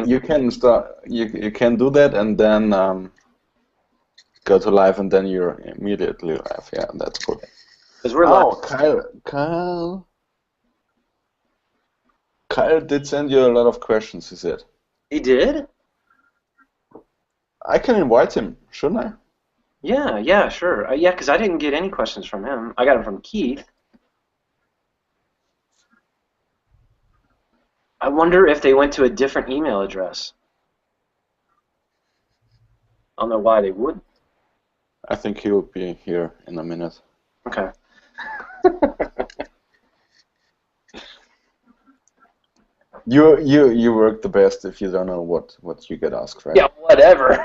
You can start. You can do that, and then go to live, and then you're immediately live. Yeah, that's cool. Because we're live. Kyle did send you a lot of questions. He said. He did? I can invite him, shouldn't I? Yeah, sure. Yeah, because I didn't get any questions from him. I got them from Keith. I wonder if they went to a different email address. I don't know why they would. I think he will be here in a minute. Okay. You work the best if you don't know what you get asked, right? Yeah, whatever.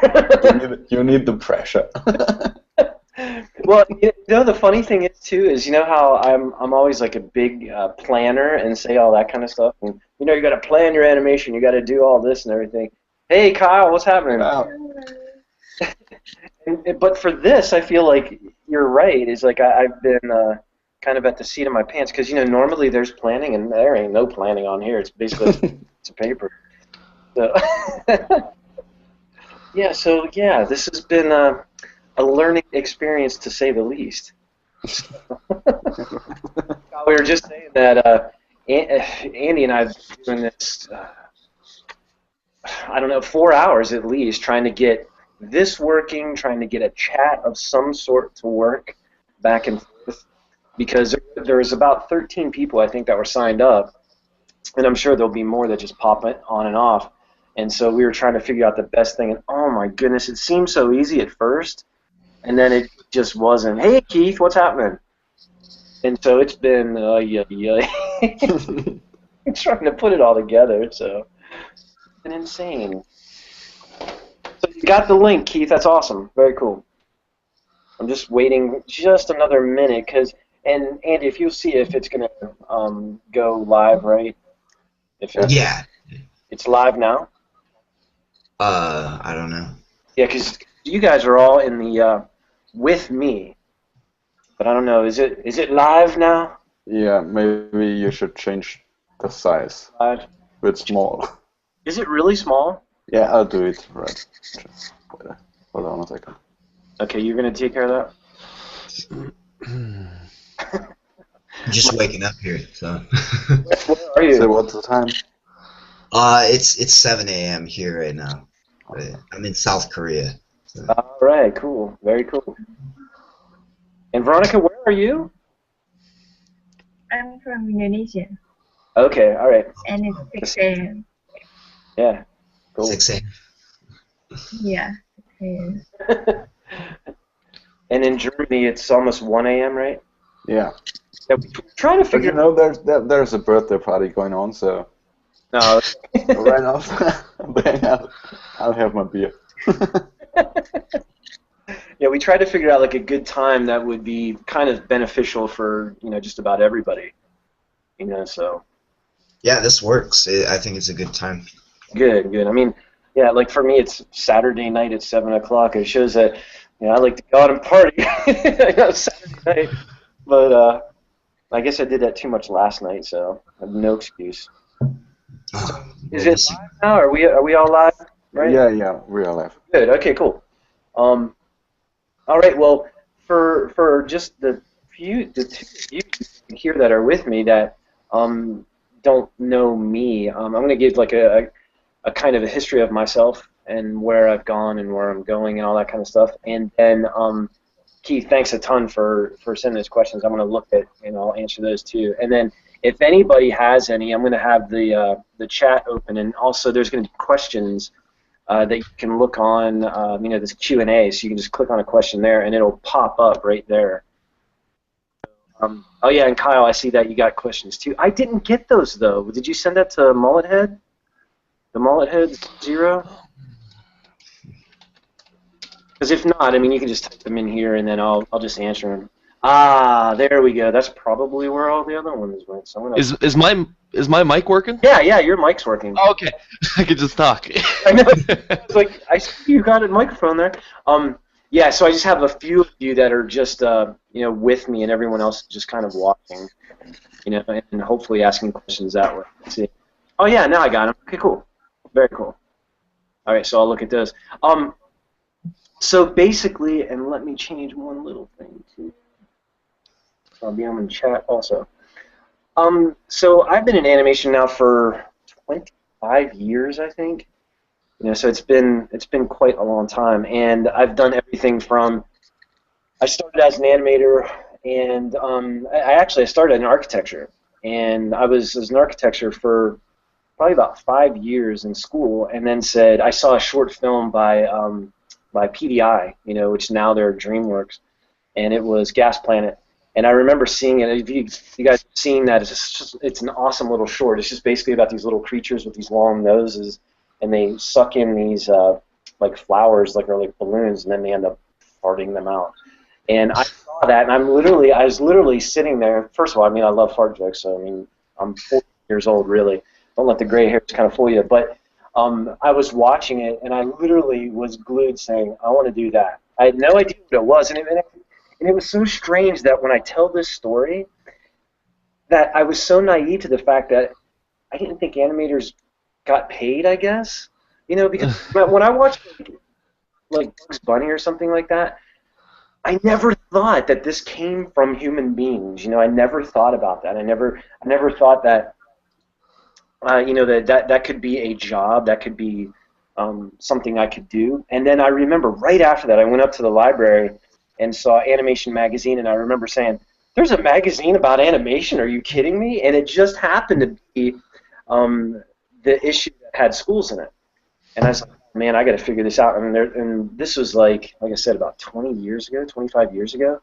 you need the pressure. Well, the funny thing is too is how I'm always like a big planner and say all that kind of stuff. And you got to plan your animation, you got to do all this and everything. Hey, Kyle, what's happening? Wow. But for this, I feel like you're right. Is like I've been kind of at the seat of my pants because normally there's planning and there ain't no planning on here. It's basically it's a paper. So yeah, this has been a learning experience to say the least. We were just saying that Andy and I have been doing this. I don't know, 4 hours at least, trying to get this working, trying to get a chat of some sort to work back and forth, because there was about 13 people, I think, that were signed up, and I'm sure there'll be more that just pop it on and off, and so we were trying to figure out the best thing, and oh my goodness, it seemed so easy at first, and then it just wasn't. Hey, Keith, what's happening? And so it's been, trying to put it all together, so it's been insane. So you got the link, Keith. That's awesome. Very cool. I'm just waiting just another minute, and Andy, if you'll see if it's gonna go live, right? Yeah. It's live now. I don't know. Yeah, because you guys are all in the with me, but I don't know. Is it live now? Yeah, maybe you should change the size. Live. It's small. Is it really small? Yeah, I'll do it. Right. Just hold on a second. Okay, you're gonna take care of that. Just waking up here, so. Where are you? So what's the time? It's 7 a.m. here right now. I'm in South Korea. So. All right, cool, very cool. And Veronica, where are you? I'm from Indonesia. Okay, all right. And it's 6 a.m. Yeah, cool. 6 a.m. Yeah, 6 a.m. And in Germany, it's almost 1 a.m., right? Yeah. Yeah, we're trying to figure. There's a birthday party going on, so. No. Right now, I'll have my beer. Yeah, we tried to figure out like a good time that would be kind of beneficial for just about everybody. So. Yeah, this works. I think it's a good time. Good. I mean, yeah, like for me, it's Saturday night at 7 o'clock. It shows that I like to go out and party. Saturday night, but I guess I did that too much last night, so I have no excuse. Is it live now? Are we all live? Right? Yeah, we are live. Good. Okay, cool. All right. Well, for just the two of you here that are with me that don't know me, I'm going to give like a kind of a history of myself and where I've gone and where I'm going and all that kind of stuff. And then, Keith, thanks a ton for sending those questions. I'm going to look at I'll answer those too. And then if anybody has any, I'm going to have the chat open, and also there's going to be questions that you can look on, this Q&A, so you can just click on a question there and it'll pop up right there. Oh yeah, and Kyle, I see that you got questions too. I didn't get those though. Did you send that to Mullethead? The Mullethead 0? Because if not, I mean, you can just type them in here and then I'll just answer them. Ah, there we go. That's probably where all the other ones went. So Is my mic working? Yeah, your mic's working. Oh, okay, I could just talk. I know. It's like I see you got a microphone there. Yeah, so I just have a few of you that are just with me, and everyone else just kind of watching, and hopefully asking questions that way. Let's see. Oh yeah, now I got them. Okay, cool. Very cool. All right, so I'll look at those. So basically, and let me change one little thing too. I'll be on the chat also. So I've been in animation now for 25 years, I think. So it's been quite a long time, and I've done everything from. I started as an animator, and I started in architecture, and I was an architecture for probably about 5 years in school, and then I saw a short film by PDI, which now they're DreamWorks, and it was Gas Planet. And I remember seeing it. If you guys have seen that, it's an awesome little short. It's just basically about these little creatures with these long noses, and they suck in these like flowers, or like balloons, and then they end up farting them out. And I saw that, and I was literally sitting there. First of all, I love fart jokes, so I'm 40 years old, really. Don't let the gray hairs kind of fool you. But I was watching it, and I literally was glued, saying, "I want to do that." I had no idea what it was, and it was so strange that when I tell this story, that I was so naive to the fact that I didn't think animators got paid, I guess. Because when I watched like Bugs Bunny or something like that, I never thought that this came from human beings. I never thought about that. I never thought that that could be a job, that could be something I could do. And then I remember right after that, I went up to the library and saw Animation Magazine, and I remember saying, "There's a magazine about animation? Are you kidding me?" And it just happened to be the issue that had schools in it. And I was like, "Man, I got to figure this out." And this was like I said, about 20 years ago, 25 years ago.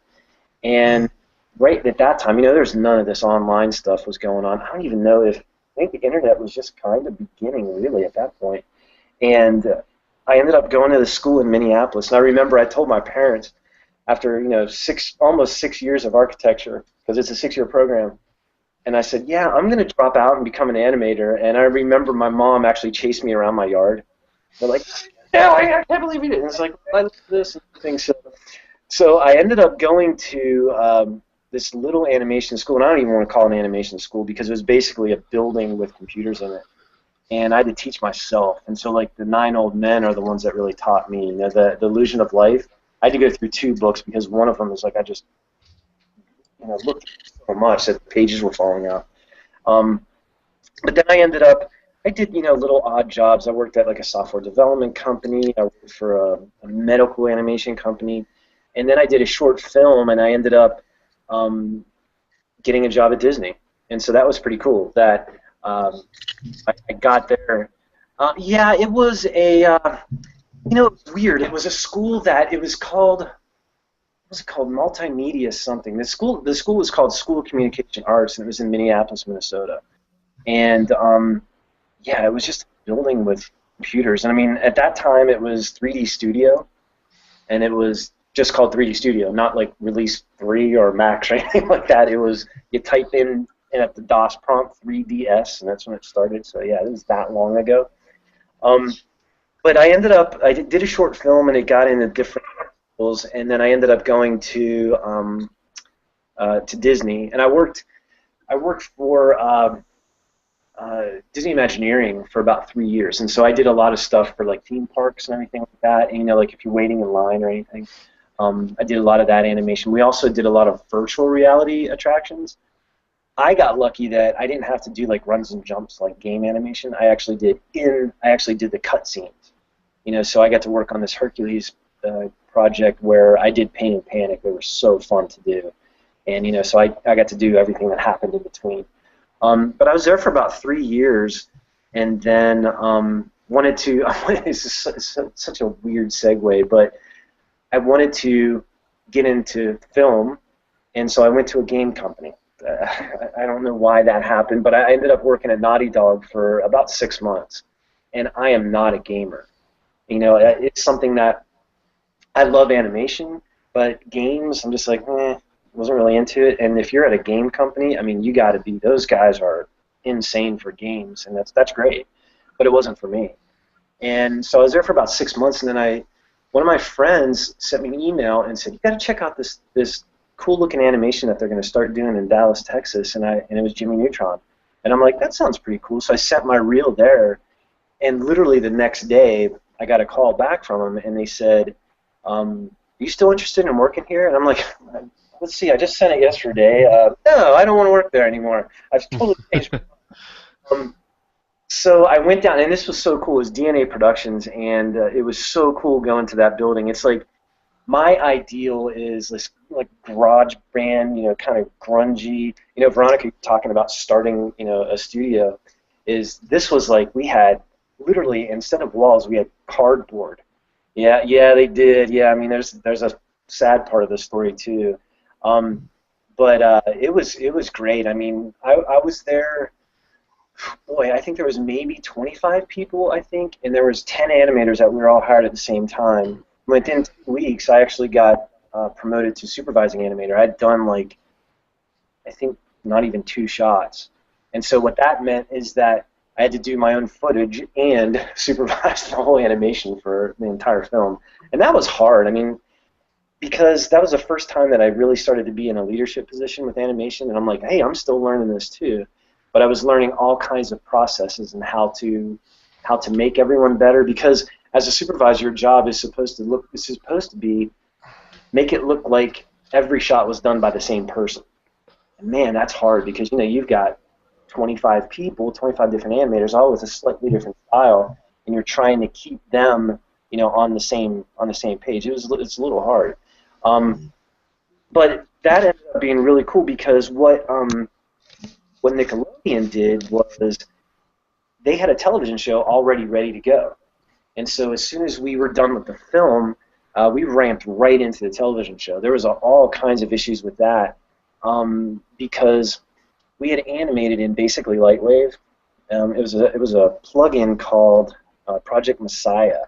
And right at that time, there's none of this online stuff was going on. I don't even know if, I think the internet was just kind of beginning really at that point. And I ended up going to the school in Minneapolis. And I remember I told my parents, after almost 6 years of architecture, because it's a 6-year program, and I said, "Yeah, I'm going to drop out and become an animator." And I remember my mom actually chased me around my yard. They're like, "No, I can't believe you did." And it's like, "I love this and things." So I ended up going to this little animation school, and I don't even want to call it an animation school because it was basically a building with computers in it. And I had to teach myself. And so like the 9 old men are the ones that really taught me. The Illusion of Life. I had to go through 2 books because one of them is like I just looked so much that the pages were falling out. But then I did little odd jobs. I worked at like a software development company. I worked for a medical animation company, and then I did a short film, and I ended up getting a job at Disney. And so that was pretty cool. That I got there. Yeah, it was a. It was weird. It was a school that it was called. What was it called? Multimedia something. The school was called School of Communication Arts, and it was in Minneapolis, Minnesota. And yeah, it was just a building with computers. And at that time it was 3D Studio, and it was just called 3D Studio, not like Release 3 or Max or anything like that. It was you type in at the DOS prompt 3DS, and that's when it started. So yeah, it was that long ago. But I did a short film, and it got into different schools, and then I ended up going to Disney, and I worked for Disney Imagineering for about 3 years, and so I did a lot of stuff for like theme parks and everything like that. And like if you're waiting in line or anything, I did a lot of that animation. We also did a lot of virtual reality attractions. I got lucky that I didn't have to do like runs and jumps like game animation. I actually did the cutscenes. So I got to work on this Hercules project where I did Pain and Panic. They were so fun to do, and so I got to do everything that happened in between. But I was there for about 3 years, and then wanted to. It's such a weird segue, but I wanted to get into film, and so I went to a game company. I don't know why that happened, but I ended up working at Naughty Dog for about 6 months, and I am not a gamer. It's something that I love animation, but games, I'm just like, wasn't really into it. And if you're at a game company, you got to be. Those guys are insane for games, and that's great, but it wasn't for me. And so I was there for about 6 months, and then one of my friends sent me an email and said, "You got to check out this cool looking animation that they're going to start doing in Dallas, Texas," and it was Jimmy Neutron, and I'm like, that sounds pretty cool. So I sent my reel there, and literally the next day I got a call back from them, and they said, "Are you still interested in working here?" And I'm like, "Let's see, I just sent it yesterday. No, I don't want to work there anymore. I've totally changed." So I went down, and this was so cool. It was DNA Productions, and it was so cool going to that building. It's like my ideal is this like garage band, kind of grungy. Veronica talking about starting, a studio. This was like we had literally instead of walls, we had cardboard. Yeah, they did. Yeah, I mean, there's a sad part of the story too, but it was great. I mean, I was there. Boy, I think there was maybe 25 people, I think, and there was 10 animators that we were all hired at the same time. Within 2 weeks, I actually got promoted to supervising animator. I'd done like, I think, not even 2 shots. And so what that meant is that I had to do my own footage and supervise the whole animation for the entire film. And that was hard. I mean, because that was the first time that I really started to be in a leadership position with animation, and I'm like, hey, I'm still learning this too. But I was learning all kinds of processes and how to make everyone better, because as a supervisor, your job is supposed to be make it look like every shot was done by the same person. And man, that's hard because you've got 25 people, 25 different animators, all with a slightly different style, and you're trying to keep them, on the same page. It's a little hard, but that ended up being really cool because what Nickelodeon did was they had a television show already ready to go, and so as soon as we were done with the film, we ramped right into the television show. There was all kinds of issues with that because we had animated in basically Lightwave. It was a plugin called Project Messiah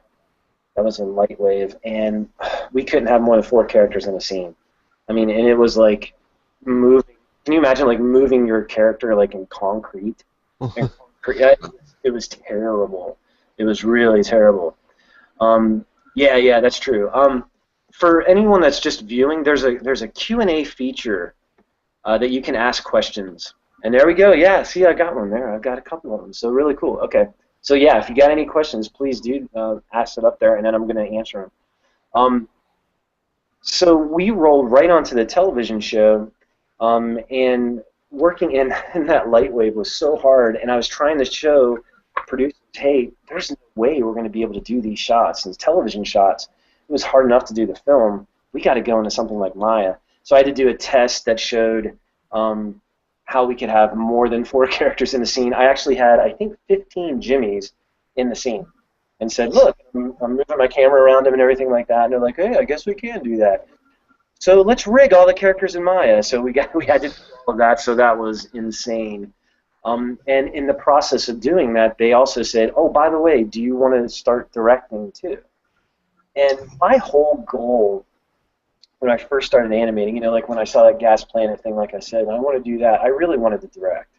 that was in Lightwave, and we couldn't have more than 4 characters in a scene. I mean, and it was like moving. Can you imagine like moving your character like in concrete? It was terrible. It was really terrible. Yeah, that's true. For anyone that's just viewing, there's a Q&A feature that you can ask questions. And there we go. Yeah, see, I got one there. I've got a couple of them. So really cool. Okay. So yeah, if you got any questions, please do ask it up there, and then I'm going to answer them. So we rolled right onto the television show, and working in that Lightwave was so hard, and I was trying to show producers, hey, there's no way we're going to be able to do these shots, these television shots. It was hard enough to do the film. We got to go into something like Maya. So I had to do a test that showed how we could have more than 4 characters in the scene. I actually had, I think, 15 Jimmies in the scene, and said, look, I'm moving my camera around them and everything like that. And they're like, hey, I guess we can do that. So let's rig all the characters in Maya. So we had to do all of that, so that was insane. And in the process of doing that, they also said, oh, by the way, do you want to start directing too? And my whole goal when I first started animating, like when I saw that Gas Planet thing, like I said, I want to do that. I really wanted to direct.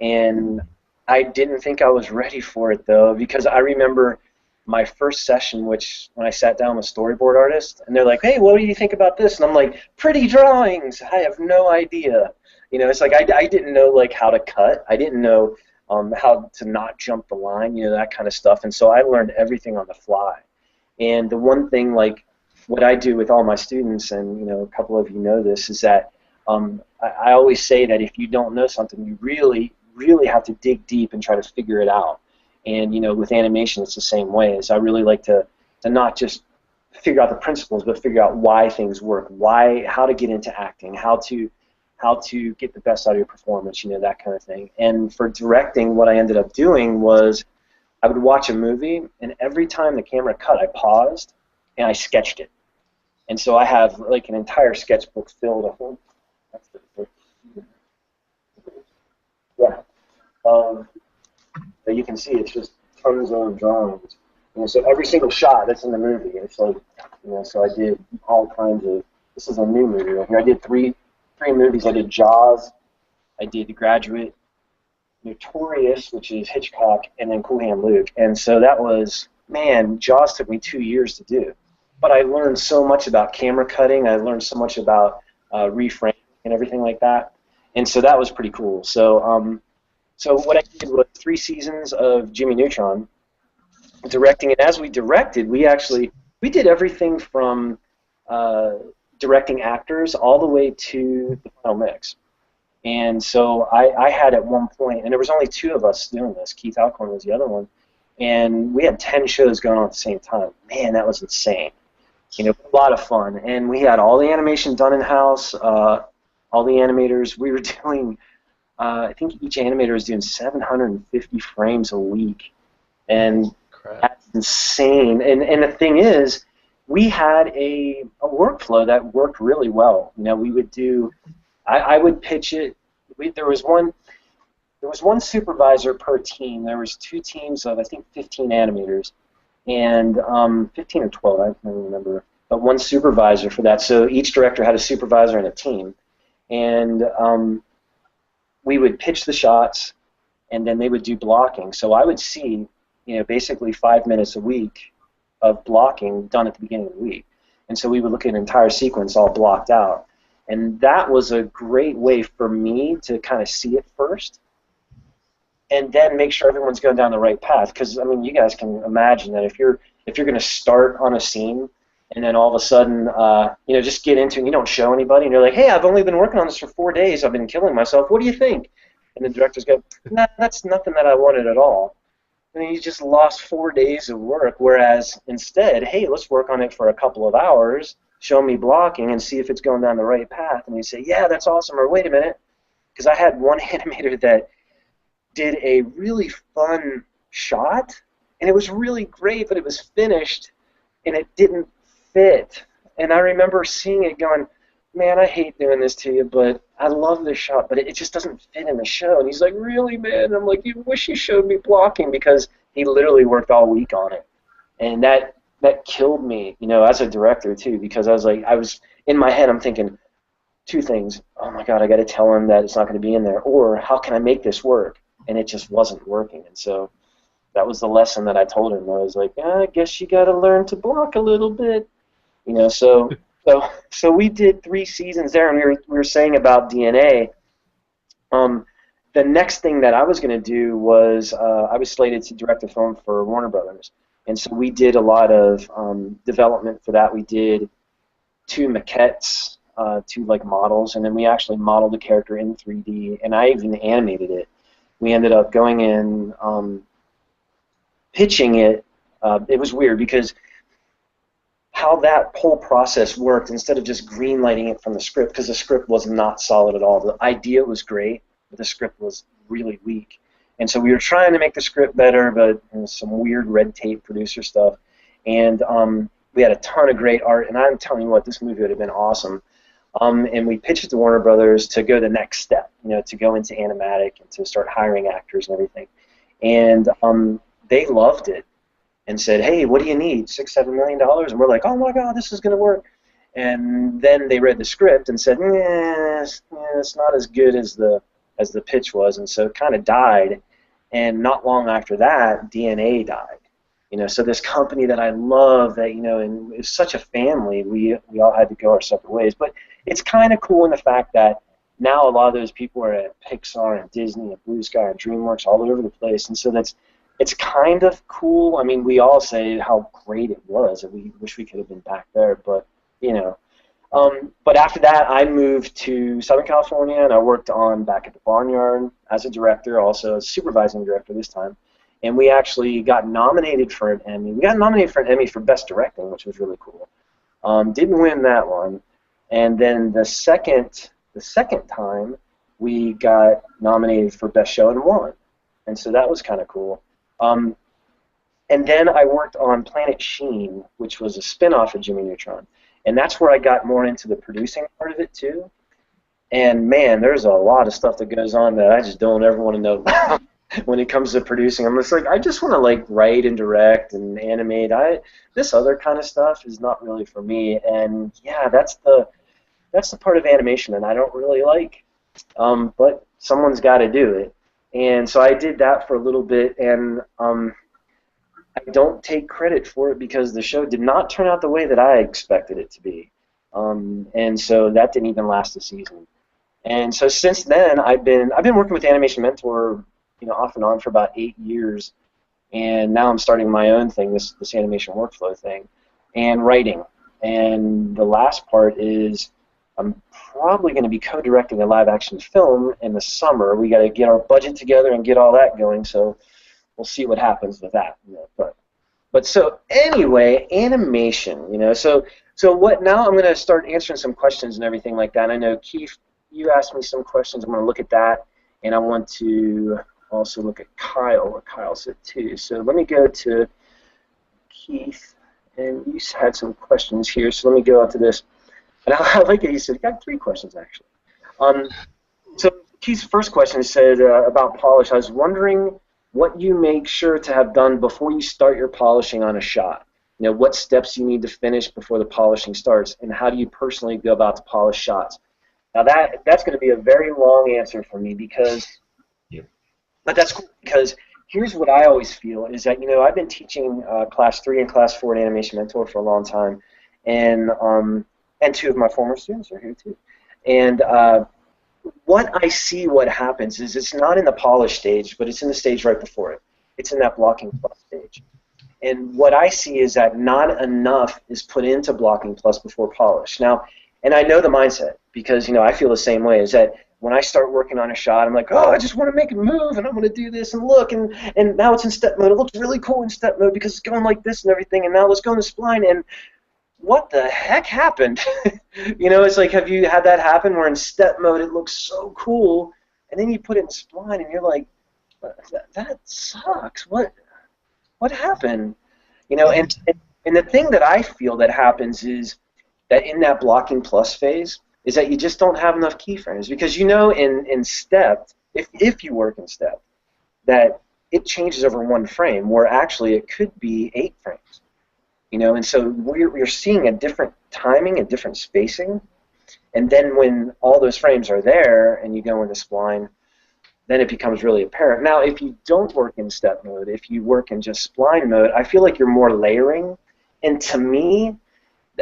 And I didn't think I was ready for it, though, because I remember my first session, which when I sat down with storyboard artists, and they're like, hey, what do you think about this? And I'm like, pretty drawings. I have no idea. It's like I didn't know like how to cut. I didn't know how to not jump the line, that kind of stuff. And so I learned everything on the fly. And the one thing, like what I do with all my students, and a couple of you know this, is that I always say that if you don't know something, you really, really have to dig deep and try to figure it out. And with animation, it's the same way. So I really like to not just figure out the principles, but figure out why things work, how to get into acting, how to get the best out of your performance, that kind of thing. And for directing, what I ended up doing was I would watch a movie, and every time the camera cut, I paused and I sketched it. And so I have like an entire sketchbook filled of that you can see. It's just tons of drawings. So every single shot that's in the movie, it's like, so I did all kinds of. This is a new movie right here. I did three movies. I did Jaws, I did The Graduate, Notorious, which is Hitchcock, and then Cool Hand Luke. And so that was, man, Jaws took me 2 years to do. But I learned so much about camera cutting. I learned so much about reframing and everything like that. And so that was pretty cool. So so what I did was 3 seasons of Jimmy Neutron, directing. And as we directed, we did everything from directing actors all the way to the final mix. And so I had at one point, and there was only 2 of us doing this. Keith Alcorn was the other one, and we had 10 shows going on at the same time. Man, that was insane. You know, a lot of fun. And we had all the animation done in house. All the animators. We were doing. I think each animator was doing 750 frames a week, and that's insane. And the thing is, we had a workflow that worked really well. You know, we would do. I would pitch it. There was one supervisor per team. There was 2 teams of I think 15 animators, and 15 or 12. I don't remember. But one supervisor for that. So each director had a supervisor and a team, and we would pitch the shots, and then they would do blocking. So I would see, you know, basically 5 minutes a week of blocking done at the beginning of the week. And so we would look at an entire sequence all blocked out. And that was a great way for me to kind of see it first, and then make sure everyone's going down the right path. Because I mean, you guys can imagine that if you're going to start on a scene, and then all of a sudden, you know, just get into it and you don't show anybody, and you're like, hey, I've only been working on this for 4 days. I've been killing myself. What do you think? And the directors go, nah, that's nothing that I wanted at all. And then you just lost 4 days of work. Whereas instead, hey, let's work on it for a couple of hours. Show me blocking and see if it's going down the right path. And you say, yeah, that's awesome. Or wait a minute, because I had one animator that did a really fun shot, and it was really great, but it was finished, and it didn't fit. And I remember seeing it going, man, I hate doing this to you, but I love this shot, but it just doesn't fit in the show. And he's like, really, man? And I'm like, you wish you showed me blocking, because he literally worked all week on it. And that killed me, you know, as a director too, because I was in my head, I'm thinking 2 things. Oh my God, I got to tell him that it's not going to be in there, or how can I make this work? And it just wasn't working. And so that was the lesson that I told him. I was like, I guess you got to learn to block a little bit, you know. So we did 3 seasons there, and we were saying about DNA. The next thing that I was going to do was I was slated to direct a film for Warner Brothers. And so we did a lot of development for that. We did 2 maquettes, 2 like models, and then we actually modeled the character in 3D, and I even animated it. We ended up going in, pitching it. It was weird because how that whole process worked, instead of just green-lighting it from the script, because the script was not solid at all. The idea was great, but the script was really weak. And so we were trying to make the script better, but some weird red tape producer stuff. And we had a ton of great art, and I'm telling you what, this movie would have been awesome. And we pitched it to Warner Brothers to go the next step, you know, to go into animatic and to start hiring actors and everything. And they loved it and said, hey, what do you need, $6-7 million? And we're like, oh my God, this is going to work. And then they read the script and said, it's not as good as the pitch was, and so it kind of died. And not long after that, DNA died. You know, so this company that I love, that, you know, and it's such a family, we all had to go our separate ways. But it's kind of cool in the fact that now a lot of those people are at Pixar and Disney and Blue Sky and DreamWorks all over the place, and so it's kind of cool. I mean, we all say how great it was, and we wish we could have been back there, but you know. But after that, I moved to Southern California, and I worked on Back at the Barnyard as a director, also as supervising director this time. And we actually got nominated for an Emmy. We got nominated for an Emmy for Best Directing, which was really cool. Didn't win that one. And then the second time, we got nominated for Best Show and won. And so that was kind of cool. And then I worked on Planet Sheen, which was a spin-off of Jimmy Neutron. And that's where I got more into the producing part of it, too. And, man, there's a lot of stuff that goes on that I just don't ever want to know about when it comes to producing. I'm just like, I just want to, like, write and direct and animate. This other kind of stuff is not really for me. And, yeah, that's the part of animation that I don't really like. But someone's got to do it. And so I did that for a little bit, and I don't take credit for it because the show did not turn out the way that I expected it to be. And so that didn't even last a season. And so since then, I've been working with Animation Mentor, you know, off and on for about 8 years. and now I'm starting my own thing, this animation workflow thing, and writing. And the last part is I'm probably going to be co-directing a live-action film in the summer. We got to get our budget together and get all that going, so we'll see what happens with that. But so anyway, animation, so what now? I'm going to start answering some questions and everything like that. And I know Keith, you asked me some questions. I'm going to look at that, and I want to also look at Kyle, what Kyle said too. So let me go to Keith, and you had some questions here. So let me go out to this. And I like it. He said, "I got 3 questions actually." So Keith's first question said about polish. I was wondering what you make sure to have done before you start your polishing on a shot. What steps you need to finish before the polishing starts, and how do you personally go about to polish shots? Now that's going to be a very long answer for me because, but that's cool because here's what I always feel is that I've been teaching class 3 and class 4 at Animation Mentor for a long time, and 2 of my former students are here too, and what I see what happens is it's not in the polish stage, but it's in the stage right before it. It's in that blocking plus stage. And what I see is that not enough is put into blocking plus before polish. Now, and I know the mindset because, I feel the same way, is that when I start working on a shot, I'm like, oh, I just want to make it move, and I'm going to do this, and look, and now it's in step mode. It looks really cool in step mode because it's going like this and everything, and now let's go in the spline, and what the heck happened? It's like, have you had that happen where in step mode it looks so cool, and then you put it in spline and you're like, that sucks. What happened? And the thing that I feel that happens is that in that blocking plus phase is that you just don't have enough keyframes because in step, if you work in step, that it changes over 1 frame where actually it could be 8 frames. And so we're seeing a different timing, a different spacing, and then when all those frames are there and you go into spline, then it becomes really apparent. Now, if you don't work in step mode, if you work in just spline mode, I feel like you're more layering, and to me,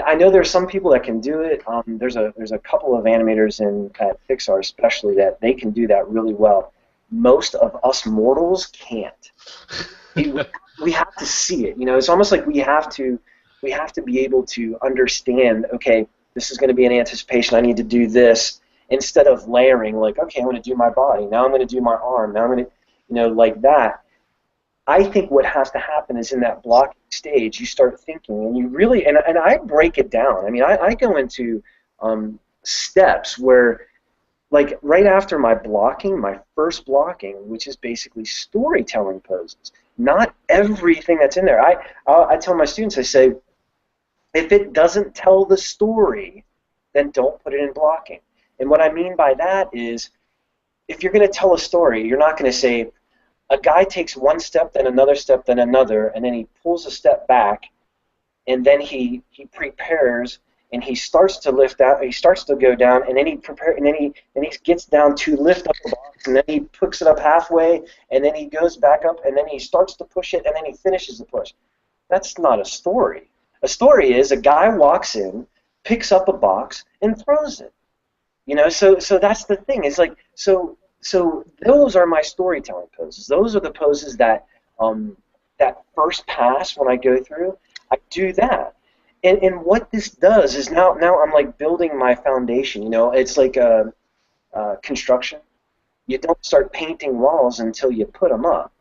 I know there's some people that can do it. There's a couple of animators at Pixar especially that they can do that really well. Most of us mortals can't. We have to see it. It's almost like we have to be able to understand, okay, this is going to be an anticipation, I need to do this, instead of layering, like, okay, I'm going to do my body, now I'm going to do my arm, now I'm going to, like that. I think what has to happen is in that blocking stage, you start thinking, and you really, and I break it down. I mean, I go into steps where, like, right after my blocking, my first blocking, which is basically storytelling poses, not everything that's in there. I tell my students, I say, if it doesn't tell the story, then don't put it in blocking. And what I mean by that is, if you're going to tell a story, you're not going to say, a guy takes 1 step, then another step, then another, and then he pulls a step back, and then he prepares, and he starts to lift out, he starts to go down, and then he gets down to lift up the box, and then he picks it up halfway, and then he goes back up, and then he starts to push it, and then he finishes the push. That's not a story. A story is a guy walks in, picks up a box, and throws it. So that's the thing. It's like, so those are my storytelling poses. Those are the poses that that first pass when I go through, I do that. And what this does is now I'm like building my foundation. It's like construction. You don't start painting walls until you put them up.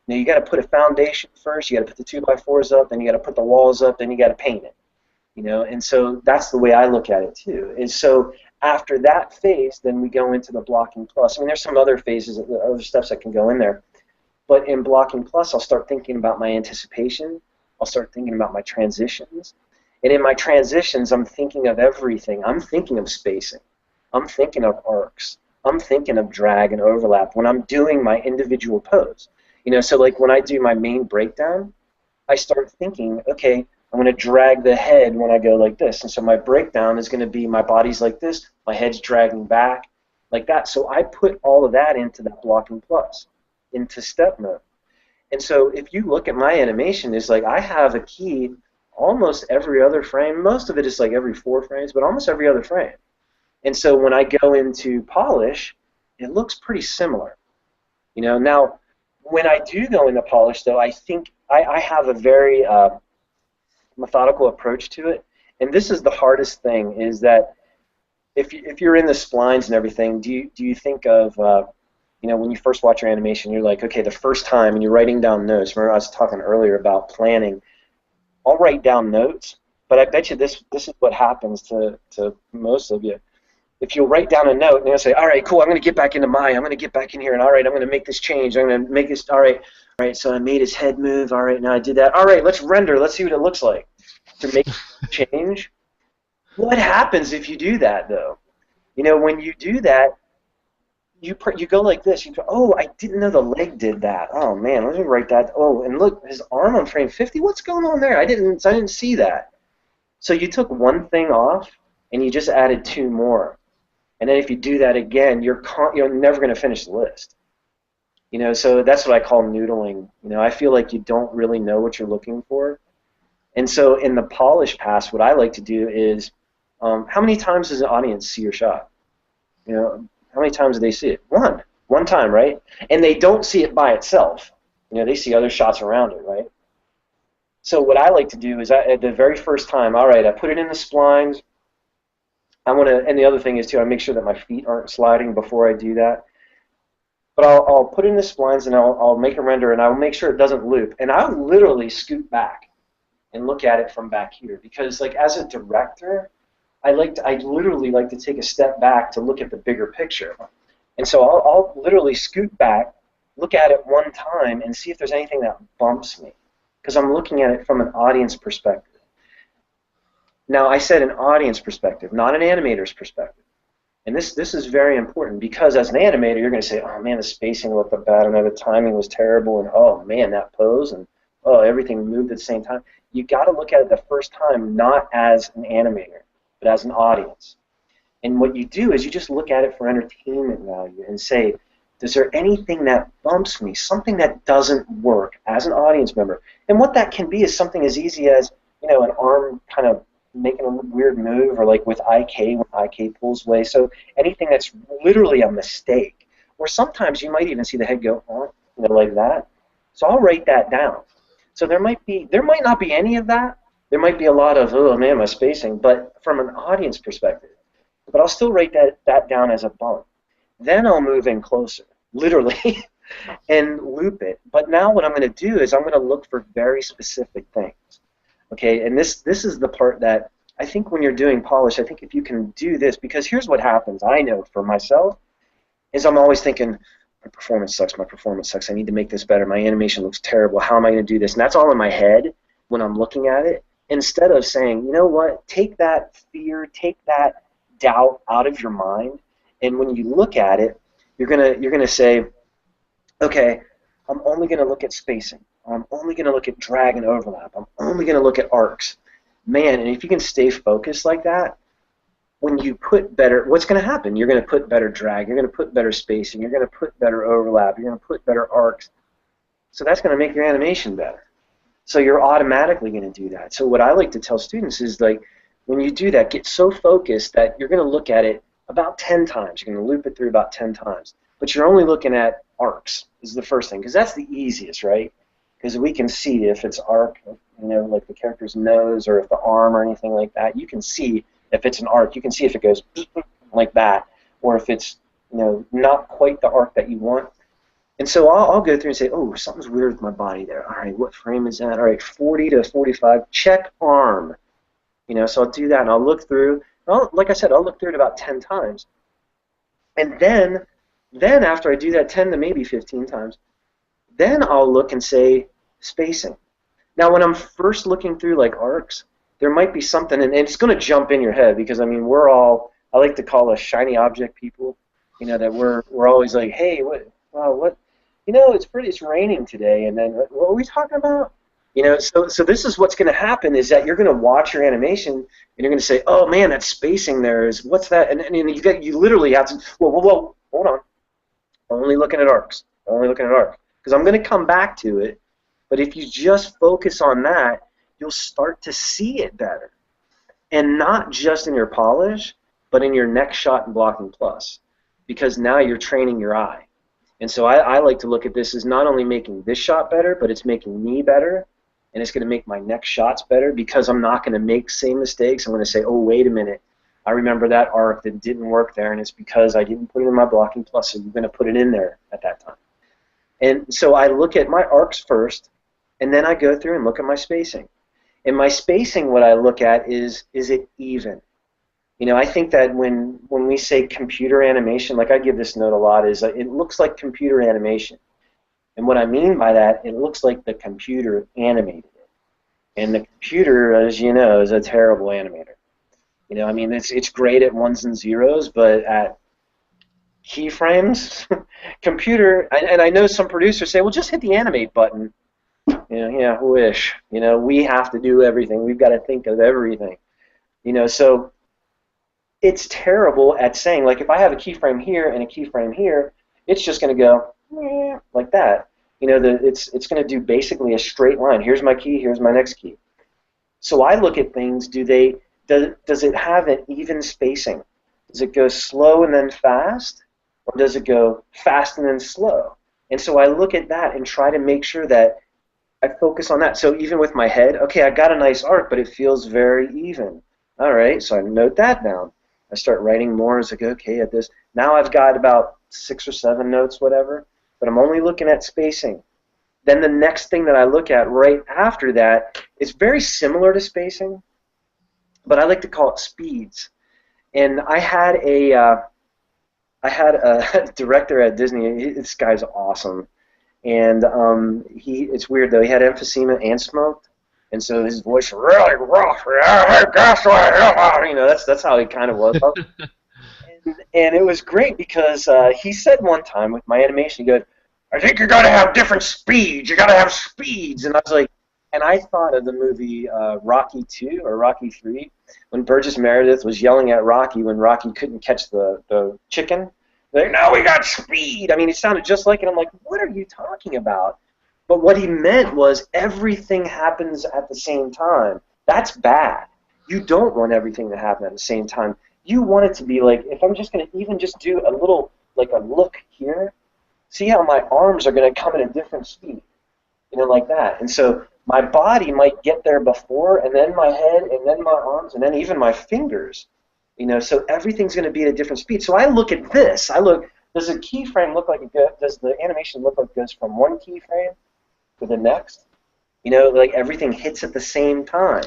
Now you got to put a foundation first. You got to put the 2x4s up, then you got to put the walls up, then you got to paint it. And so that's the way I look at it too. And so after that phase, then we go into the blocking plus. I mean, there's some other phases, other steps that can go in there. But in blocking plus, I'll start thinking about my anticipation. I'll start thinking about my transitions. And in my transitions, I'm thinking of everything. I'm thinking of spacing. I'm thinking of arcs. I'm thinking of drag and overlap when I'm doing my individual pose. So like when I do my main breakdown, I start thinking, okay, I'm going to drag the head when I go like this. And so my breakdown is going to be my body's like this, my head's dragging back, like that. So I put all of that into that blocking plus, into step mode. And so if you look at my animation, it's like I have a key almost every other frame. Most of it is like every 4 frames, but almost every other frame. And so when I go into polish, it looks pretty similar. Now, When I do go into polish, though, I think I have a very methodical approach to it. And this is the hardest thing, is that if you're in the splines and everything, do you think of, when you first watch your animation, you're like, okay, the first time, and you're writing down notes. Remember I was talking earlier about planning. I'll write down notes, but I bet you this is what happens to most of you. If you'll write down a note and you'll say, all right, cool, I'm going to get back into I'm going to get back in here, and all right, I'm going to make this change. I'm going to make this, all right, so I made his head move. All right, now I did that. All right, let's render. Let's see what it looks like to make a change. What happens if you do that, though? When you do that, you go like this. You go, oh, I didn't know the leg did that. Oh, man, let me write that. Oh, and look, his arm on frame 50. What's going on there? I didn't see that. So you took one thing off, and you just added two more. And then if you do that again, you're never going to finish the list. So that's what I call noodling. I feel like you don't really know what you're looking for. And so in the polish pass, what I like to do is, how many times does an audience see your shot? How many times do they see it? One time, right? And they don't see it by itself. They see other shots around it, right? So what I like to do is, at the very first time, all right, I put it in the splines. And the other thing is too, I make sure that my feet aren't sliding before I do that. But I'll put it in the splines, and I'll make a render, and I'll make sure it doesn't loop. And I'll literally scoot back and look at it from back here, because like as a director, I literally like to take a step back to look at the bigger picture. And so I'll literally scoot back, look at it one time, and see if there's anything that bumps me, because I'm looking at it from an audience perspective. Now, I said an audience perspective, not an animator's perspective. And this is very important, because as an animator, you're going to say, oh, man, the spacing looked bad, and the timing was terrible, and oh, man, that pose, and oh, everything moved at the same time. You got to look at it the first time not as an animator, but as an audience. And what you do is you just look at it for entertainment value and say, is there anything that bumps me, something that doesn't work as an audience member? And what that can be is something as easy as, an arm kind of making a weird move, or like with IK, when IK pulls away. So anything that's literally a mistake. Or sometimes you might even see the head go, oh, like that. So I'll write that down. So there might not be any of that. There might be a lot of, oh man, my spacing, but from an audience perspective. But I'll still write that down as a bump. Then I'll move in closer, literally, and loop it. But now what I'm going to do is I'm going to look for very specific things. Okay, and this is the part that I think when you're doing polish, I think if you can do this, because here's what happens, I know for myself, is I'm always thinking, my performance sucks, I need to make this better, my animation looks terrible, how am I going to do this? And that's all in my head when I'm looking at it, instead of saying, you know what, take that fear, take that doubt out of your mind, and when you look at it, you're gonna say, okay, I'm only going to look at spacing. I'm only going to look at drag and overlap. I'm only going to look at arcs. Man, and if you can stay focused like that, when you put better, what's going to happen? You're going to put better drag. You're going to put better spacing. You're going to put better overlap. You're going to put better arcs. So that's going to make your animation better. So you're automatically going to do that. So what I like to tell students is, like, when you do that, get so focused that you're going to look at it about 10 times. You're going to loop it through about 10 times. But you're only looking at arcs is the first thing, because that's the easiest, right? Because we can see if it's arc, like the character's nose, or if the arm or anything like that. You can see if it's an arc. You can see if it goes like that, or if it's not quite the arc that you want. And so I'll go through and say, oh, something's weird with my body there. All right, what frame is that? All right, 40 to 45. Check arm. So I'll do that, and I'll look through. Like I said, I'll look through it about 10 times. And then after I do that 10 to maybe 15 times, then I'll look and say spacing. Now, when I'm first looking through like arcs, there might be something, and it's going to jump in your head, because I mean, we're all, I like to call us shiny object people. That we're always like, hey, what? It's raining today, and then what are we talking about? So this is what's going to happen, is that you're going to watch your animation, and you're going to say, oh man, that spacing there is, what's that? And you literally have to, whoa, hold on, only looking at arcs, because I'm going to come back to it. But if you just focus on that, you'll start to see it better, and not just in your polish, but in your next shot in Blocking Plus, because now you're training your eye. And so I like to look at this as not only making this shot better, but it's making me better, and it's going to make my next shots better because I'm not going to make same mistakes. I'm going to say, oh, wait a minute. I remember that arc that didn't work there, and it's because I didn't put it in my blocking plus, so you're going to put it in there at that time. And so I look at my arcs first, and then I go through and look at my spacing. And my spacing, what I look at is it even? You know, I think that when we say computer animation, like I give this note a lot, is it looks like computer animation. And what I mean by that, it looks like the computer animated it. And the computer, as you know, is a terrible animator. You know, I mean, it's great at ones and zeros, but at keyframes, computer, and I know some producers say, well, just hit the animate button. You know, yeah, wish. You know, we have to do everything. We've got to think of everything. You know, so it's terrible at saying, like, if I have a keyframe here and a keyframe here, it's just going to go like that. You know, it's going to do basically a straight line. Here's my key, here's my next key. So I look at things, does it have an even spacing? Does it go slow and then fast? Or does it go fast and then slow? And so I look at that and try to make sure that I focus on that. So even with my head, okay, I got a nice arc, but it feels very even. All right, so I note that down. I start writing more as I go, okay, at this. Now I've got about 6 or 7 notes, whatever, but I'm only looking at spacing. Then the next thing that I look at right after that is very similar to spacing, but I like to call it speeds. And I had a director at Disney. This guy's awesome, and it's weird though. He had emphysema and smoked, and so his voice really rough. Hey, Gasaway, you know, that's how he kind of was. And it was great because he said one time with my animation, he goes, I think you got to have different speeds. You got to have speeds. And I was like, and I thought of the movie Rocky 2 or Rocky 3 when Burgess Meredith was yelling at Rocky when Rocky couldn't catch the chicken. Like, no, we got speed. I mean, it sounded just like it. I'm like, what are you talking about? But what he meant was everything happens at the same time. That's bad. You don't want everything to happen at the same time. You want it to be like, if I'm just going to even just do a little, like a look here, see how my arms are going to come at a different speed, you know, like that. And so my body might get there before, and then my head, and then my arms, and then even my fingers, you know, so everything's going to be at a different speed. So I look at this. I look, does a keyframe look like does the animation look like it goes from one keyframe to the next? You know, like everything hits at the same time.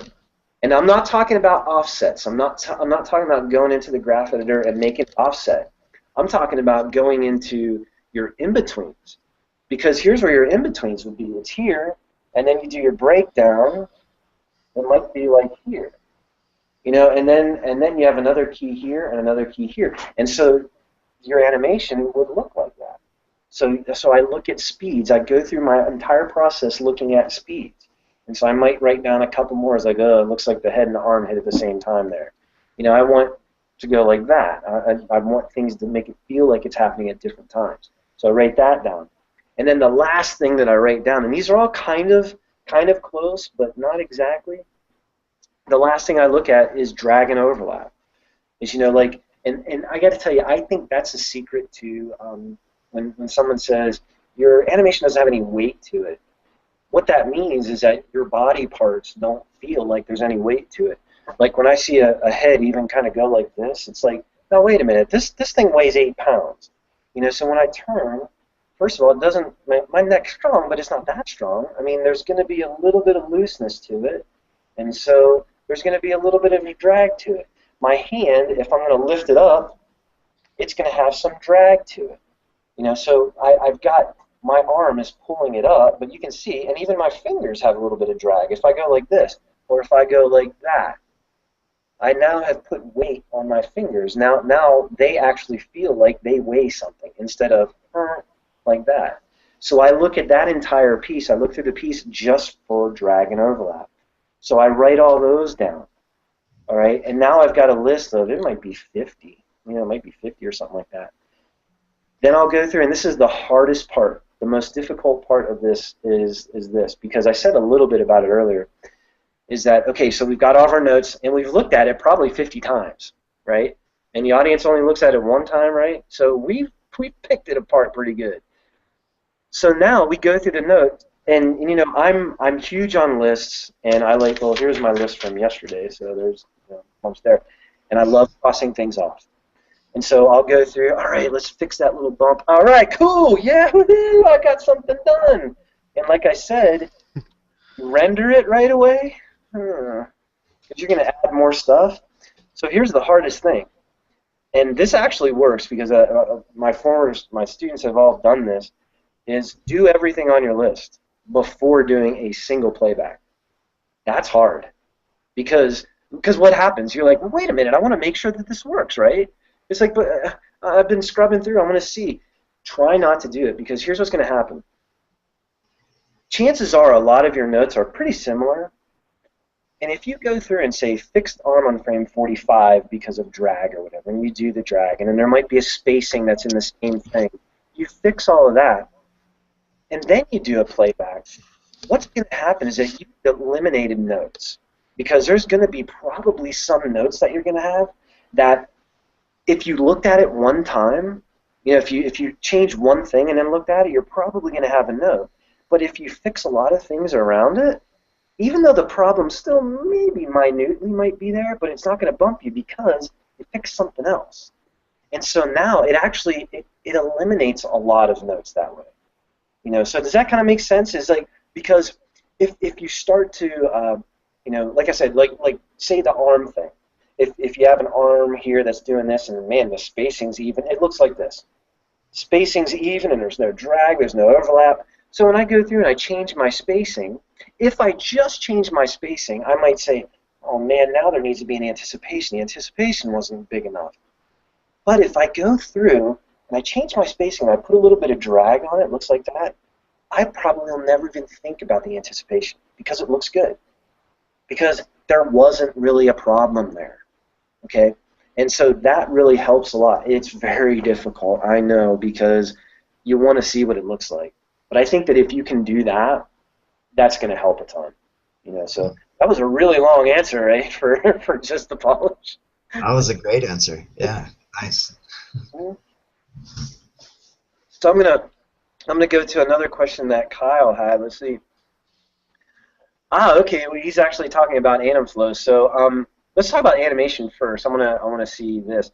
And I'm not talking about offsets. I'm not talking about going into the graph editor and making offset. I'm talking about going into your in-betweens. Because here's where your in-betweens would be. It's here, and then you do your breakdown. It might be like here. You know, and then you have another key here and another key here. And so your animation would look like that. So I look at speeds. I go through my entire process looking at speeds. And so I might write down a couple more as I go. It looks like the head and the arm hit at the same time there. You know, I want to go like that. I want things to make it feel like it's happening at different times. So I write that down. And then the last thing that I write down, and these are all kind of close, but not exactly. The last thing I look at is drag and overlap. Is, you know, like, and I got to tell you, I think that's a secret to when someone says your animation doesn't have any weight to it. What that means is that your body parts don't feel like there's any weight to it. Like when I see a head even kind of go like this, it's like, no, wait a minute, this thing weighs 8 pounds. You know, so when I turn, first of all, it doesn't, my neck's strong, but it's not that strong. I mean, there's going to be a little bit of looseness to it, and so there's going to be a little bit of a drag to it. My hand, if I'm going to lift it up, it's going to have some drag to it. You know, so I've got, my arm is pulling it up, but you can see, and even my fingers have a little bit of drag. If I go like this, or if I go like that, I now have put weight on my fingers. Now they actually feel like they weigh something instead of like that. So I look at that entire piece. I look through the piece just for drag and overlap. So I write all those down. All right, and now I've got a list of, it might be 50. You know, it might be 50 or something like that. Then I'll go through, and this is the hardest part. The most difficult part of this is this, because I said a little bit about it earlier, is that, okay, so we've got all of our notes, and we've looked at it probably 50 times, right? And the audience only looks at it one time, right? So we've picked it apart pretty good. So now we go through the notes, and you know, I'm huge on lists, and I like, well, here's my list from yesterday, so there's a bunch there, and I love crossing things off. And so I'll go through, all right, let's fix that little bump. All right, cool, yeah, woohoo, I got something done. And like I said, render it right away, because you're going to add more stuff. So here's the hardest thing. And this actually works because my students have all done this, is do everything on your list before doing a single playback. That's hard. Because what happens? You're like, well, wait a minute, I want to make sure that this works, right? It's like, but I've been scrubbing through, I want to see. Try not to do it, because here's what's going to happen. Chances are a lot of your notes are pretty similar, and if you go through and say fixed arm on frame 45 because of drag or whatever, and you do the drag, and then there might be a spacing that's in the same thing, you fix all of that, and then you do a playback, what's going to happen is that you've eliminated notes, because there's going to be probably some notes that you're going to have that if you looked at it one time, you know, if you change one thing and then looked at it, you're probably going to have a note. But if you fix a lot of things around it, even though the problem still maybe minutely might be there, but it's not going to bump you because you fixed something else. And so now it actually it eliminates a lot of notes that way. You know, so does that kind of make sense? Is like, because if you start to you know, like I said, like say the arm thing. If you have an arm here that's doing this, and man, the spacing's even, it looks like this. Spacing's even, and there's no drag, there's no overlap. So when I go through and I change my spacing, if I just change my spacing, I might say, oh man, now there needs to be an anticipation. The anticipation wasn't big enough. But if I go through and I change my spacing and I put a little bit of drag on it, looks like that, I probably will never even think about the anticipation because it looks good. Because there wasn't really a problem there. Okay? And so that really helps a lot. It's very difficult, I know, because you want to see what it looks like. But I think that if you can do that, that's going to help a ton. You know, so that was a really long answer, right, for just the polish. That was a great answer. Yeah, nice. So I'm gonna go to another question that Kyle had. Let's see. Okay. Well, he's actually talking about AnimFlow. So let's talk about animation first. I wanna see this.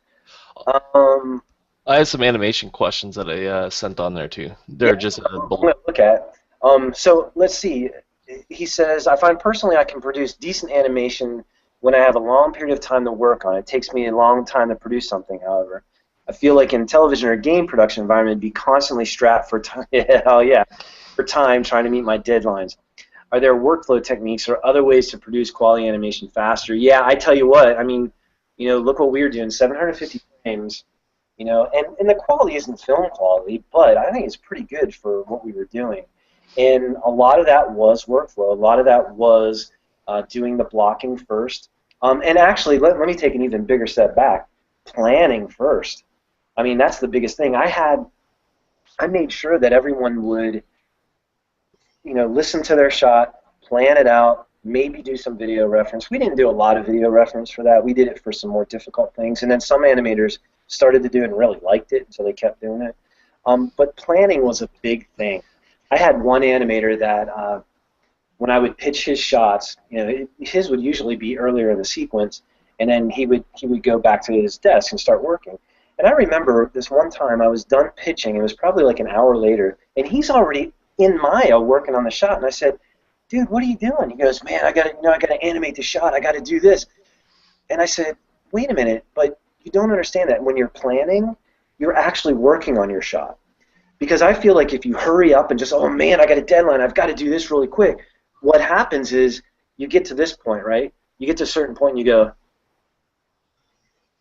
I have some animation questions that I sent on there too. They're just I'm gonna look at. So let's see. He says, I find personally I can produce decent animation when I have a long period of time to work on it. It takes me a long time to produce something, however. I feel like in television or game production environment, be constantly strapped for time. Hell yeah, for time trying to meet my deadlines. Are there workflow techniques or other ways to produce quality animation faster? Yeah, I tell you what. I mean, you know, look what we were doing, 750 frames. You know, and the quality isn't film quality, but I think it's pretty good for what we were doing. And a lot of that was workflow. A lot of that was doing the blocking first. And actually, let me take an even bigger step back. Planning first. I mean, that's the biggest thing. I made sure that everyone would, you know, listen to their shot, plan it out, maybe do some video reference. We didn't do a lot of video reference for that. We did it for some more difficult things. And then some animators started to do it and really liked it, so they kept doing it. But planning was a big thing. I had one animator that when I would pitch his shots, you know, his would usually be earlier in the sequence, and then he would go back to his desk and start working. And I remember this one time I was done pitching. It was probably like an hour later, and he's already in Maya working on the shot. And I said, "Dude, what are you doing?" He goes, "Man, I gotta animate the shot. I gotta do this." And I said, "Wait a minute, but you don't understand that when you're planning, you're actually working on your shot. Because I feel like if you hurry up and just, oh man, I got a deadline, I've got to do this really quick, what happens is you get to this point, right? You get to a certain point and you go,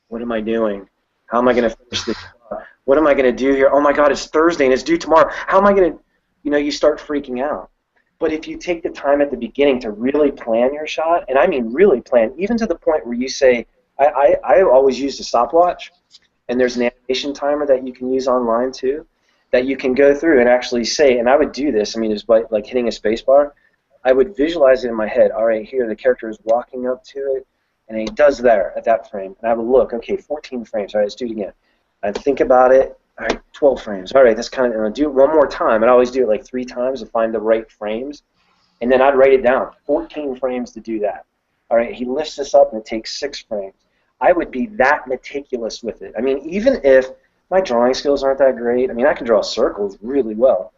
what am I doing? How am I going to finish this shot? What am I going to do here? Oh my God, it's Thursday and it's due tomorrow. How am I going to, you know, you start freaking out. But if you take the time at the beginning to really plan your shot, and I mean really plan, even to the point where you say, I always use a stopwatch, and there's an animation timer that you can use online too, that you can go through and actually say, and I would do this, I mean, it's like hitting a space bar. I would visualize it in my head. All right, here the character is walking up to it, and he does there at that frame. And I would look, okay, 14 frames, all right, let's do it again. I'd think about it, all right, 12 frames. All right, that's kind of, do it one more time. I'd always do it like 3 times to find the right frames. And then I'd write it down, 14 frames to do that. All right, he lifts this up and it takes 6 frames. I would be that meticulous with it. I mean, even if my drawing skills aren't that great, I mean, I can draw circles really well.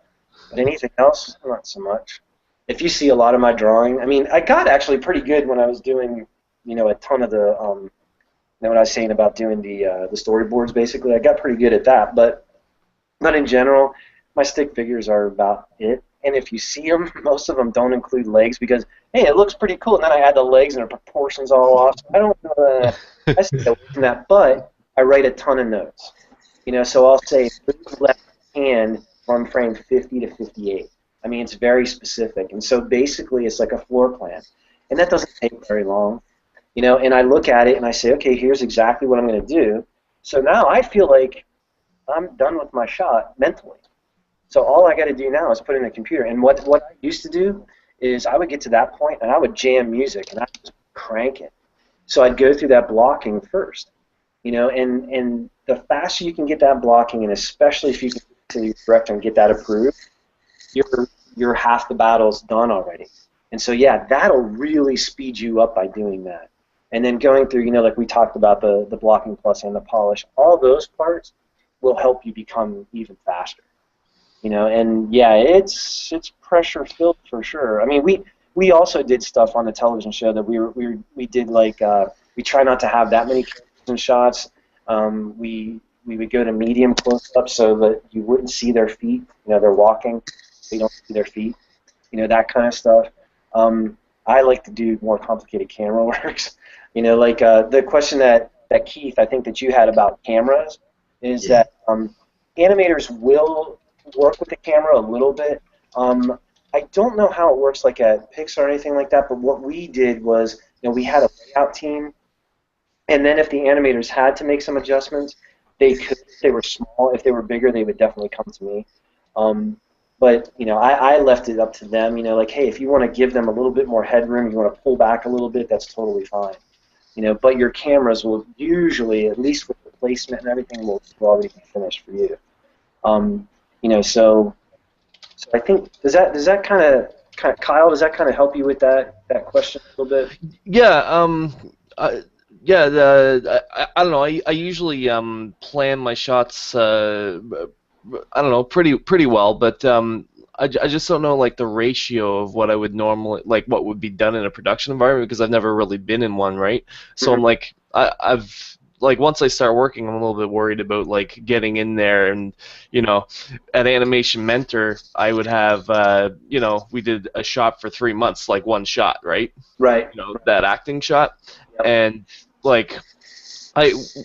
But anything else, not so much. If you see a lot of my drawing, I mean, I got actually pretty good when I was doing, a ton of the, what I was saying about doing the storyboards, basically. I got pretty good at that, but in general, my stick figures are about it. And if you see them, most of them don't include legs because, hey, it looks pretty cool. And then I add the legs and the proportions all off. So I don't know. I stay away from that, but I write a ton of notes. So I'll say move left hand from frame 50 to 58. I mean, it's very specific. And so basically it's like a floor plan. And that doesn't take very long. And I look at it and I say, okay, here's exactly what I'm going to do. So now I feel like I'm done with my shot mentally. So all I got to do now is put in a computer. And what I used to do is I would get to that point and I would jam music and I would just crank it. So I'd go through that blocking first, and the faster you can get that blocking, and especially if you can get to the director and get that approved, you're half the battle's done already. And so yeah, that'll really speed you up by doing that. And then going through, like we talked about the blocking plus and the polish, all those parts will help you become even faster. And yeah, it's pressure filled for sure. I mean, we also did stuff on the television show that we did like we try not to have that many characters in shots. We would go to medium close up so that you wouldn't see their feet. They're walking, so you don't see their feet. That kind of stuff. I like to do more complicated camera works. Like the question that Keith, I think that you had about cameras is that animators will work with the camera a little bit. I don't know how it works like at Pixar or anything like that, but what we did was, we had a layout team, and then if the animators had to make some adjustments, they could. If they were small, if they were bigger, they would definitely come to me. But I left it up to them. Like, hey, if you want to give them a little bit more headroom, you want to pull back a little bit, that's totally fine. But your cameras will usually, at least with the placement and everything, will already be finished for you. So I think does that kind of Kyle, does that kind of help you with that question a little bit? Yeah. I don't know. I usually plan my shots. I don't know, pretty well, but I just don't know like the ratio of what I would normally what would be done in a production environment because I've never really been in one, right? So I'm like I've once I start working, I'm a little bit worried about getting in there and at Animation Mentor I would have we did a shot for 3 months, one shot, right? Right. That acting shot, and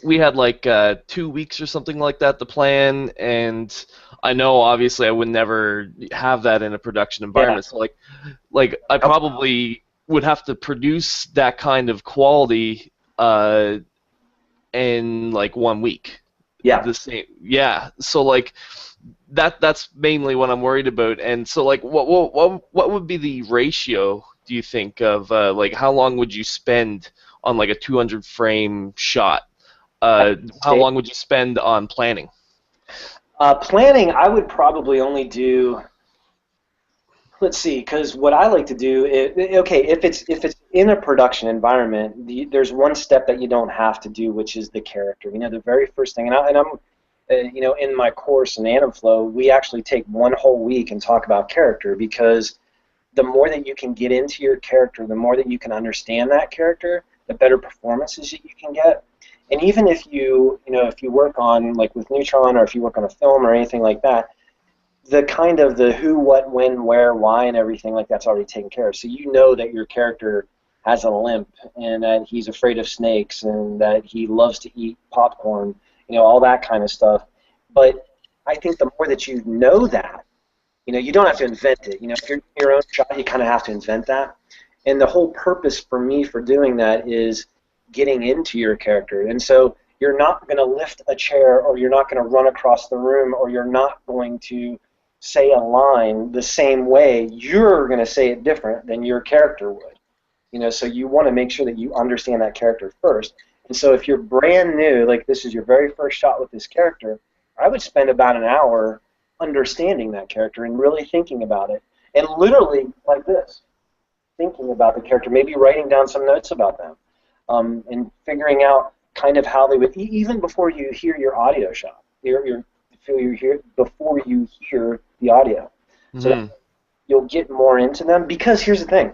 we had 2 weeks or something like that to plan, and I know obviously I would never have that in a production environment. So I probably would have to produce that kind of quality in 1 week. Yeah. The same. Yeah. So that's mainly what I'm worried about. And so what would be the ratio, do you think, of how long would you spend on a 200 frame shot? How long would you spend on planning? Planning, I would probably only do. Let's see, because what I like to do is, if it's in a production environment, there's one step that you don't have to do, which is the character. The very first thing, and I'm in my course in AnimFlow, we actually take one whole week and talk about character, because the more that you can get into your character, the more that you can understand that character, the better performances that you can get. And even if you work on with Neutron, or if you work on a film or anything like that, the kind of the who, what, when, where, why, and everything that's already taken care of. So that your character has a limp, and that he's afraid of snakes, and that he loves to eat popcorn, all that kind of stuff. But I think the more that you know that, you don't have to invent it. If you're in your own shot, you kind of have to invent that. And the whole purpose for me for doing that is getting into your character. And so you're not going to lift a chair, or you're not going to run across the room, or you're not going to say a line the same way. You're going to say it different than your character would. So you want to make sure that you understand that character first. And so if you're brand new, this is your very first shot with this character, I would spend about an hour understanding that character and really thinking about it. And literally like this, thinking about the character, maybe writing down some notes about them, and figuring out kind of how they would, even before you hear your audio shot, before you hear the audio. So that you'll get more into them, because here's the thing.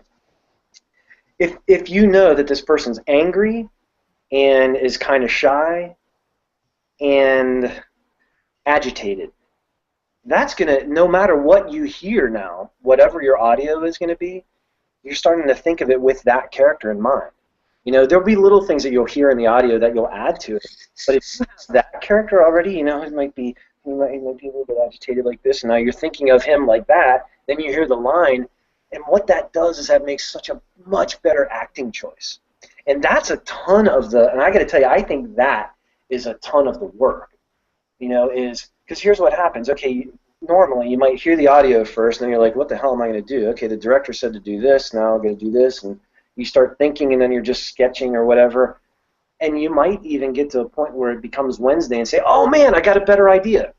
If you know that this person's angry and is kind of shy and agitated, that's going to, no matter what you hear now, whatever your audio is going to be, you're starting to think of it with that character in mind. You know, there'll be little things that you'll hear in the audio that you'll add to it, but if you have that character already, you know, he might be a little bit agitated like this, and now you're thinking of him like that, then you hear the line, and what that does is that makes such a much better acting choice. And that's a ton of the, and I got to tell you, I think that is a ton of the work, you know, is, because here's what happens. Okay, normally you might hear the audio first, and then you're like, what the hell am I going to do? Okay, the director said to do this, now I'm going to do this, and you start thinking, and then you're just sketching or whatever, and you might even get to a point where it becomes Wednesday and say, oh man, I got a better idea.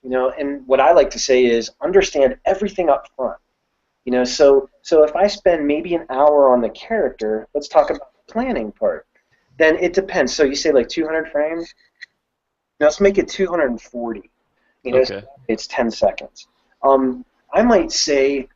You know, and what I like to say is understand everything up front. You know, so if I spend maybe an hour on the character, let's talk about the planning part. Then it depends. So you say like 200 frames? Now let's make it 240. You know, okay. It's 10 seconds. I might say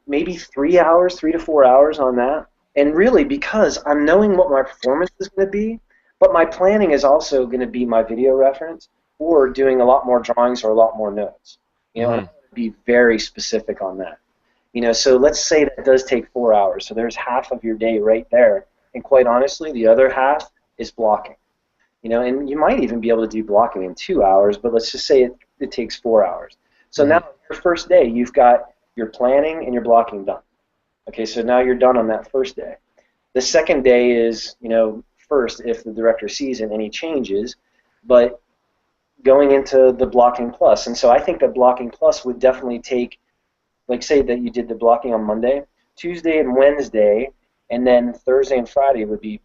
maybe 3 hours, 3 to 4 hours on that. And really, because I'm knowing what my performance is going to be, but my planning is also going to be my video reference, or doing a lot more drawings or a lot more notes. You know, and I'm going to be very specific on that. You know, so let's say that does take 4 hours. So there's half of your day right there. And quite honestly, the other half is blocking. You know, and you might even be able to do blocking in 2 hours, but let's just say it takes 4 hours. So now your first day, you've got your planning and your blocking done. Okay, so now you're done on that first day. The second day is, you know, first if the director sees it, any changes, but going into the blocking plus. And so I think that blocking plus would definitely take, like say that you did the blocking on Monday, Tuesday and Wednesday, and then Thursday and Friday would be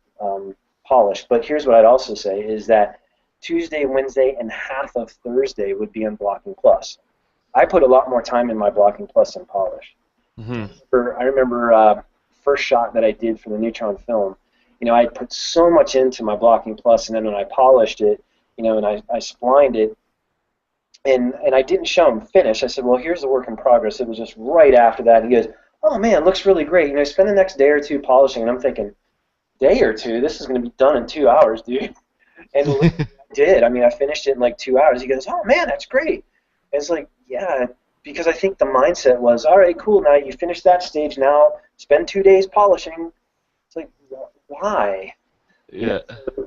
polished. But here's what I'd also say is that Tuesday, Wednesday, and half of Thursday would be on blocking plus. I put a lot more time in my blocking plus than polish. I remember first shot that I did for the Neutron film, you know, I put so much into my blocking plus, and then when I polished it, you know, and I splined it, and I didn't show him finish. I said, well, here's the work in progress. It was just right after that. And he goes, oh, man, looks really great. You know, spend the next day or two polishing. And I'm thinking, day or two? This is going to be done in 2 hours, dude. And I did. I mean, I finished it in like 2 hours. He goes, oh, man, that's great. And it's like, yeah, because I think the mindset was, all right, cool, now you finished that stage. Now spend 2 days polishing. It's like, why? Yeah.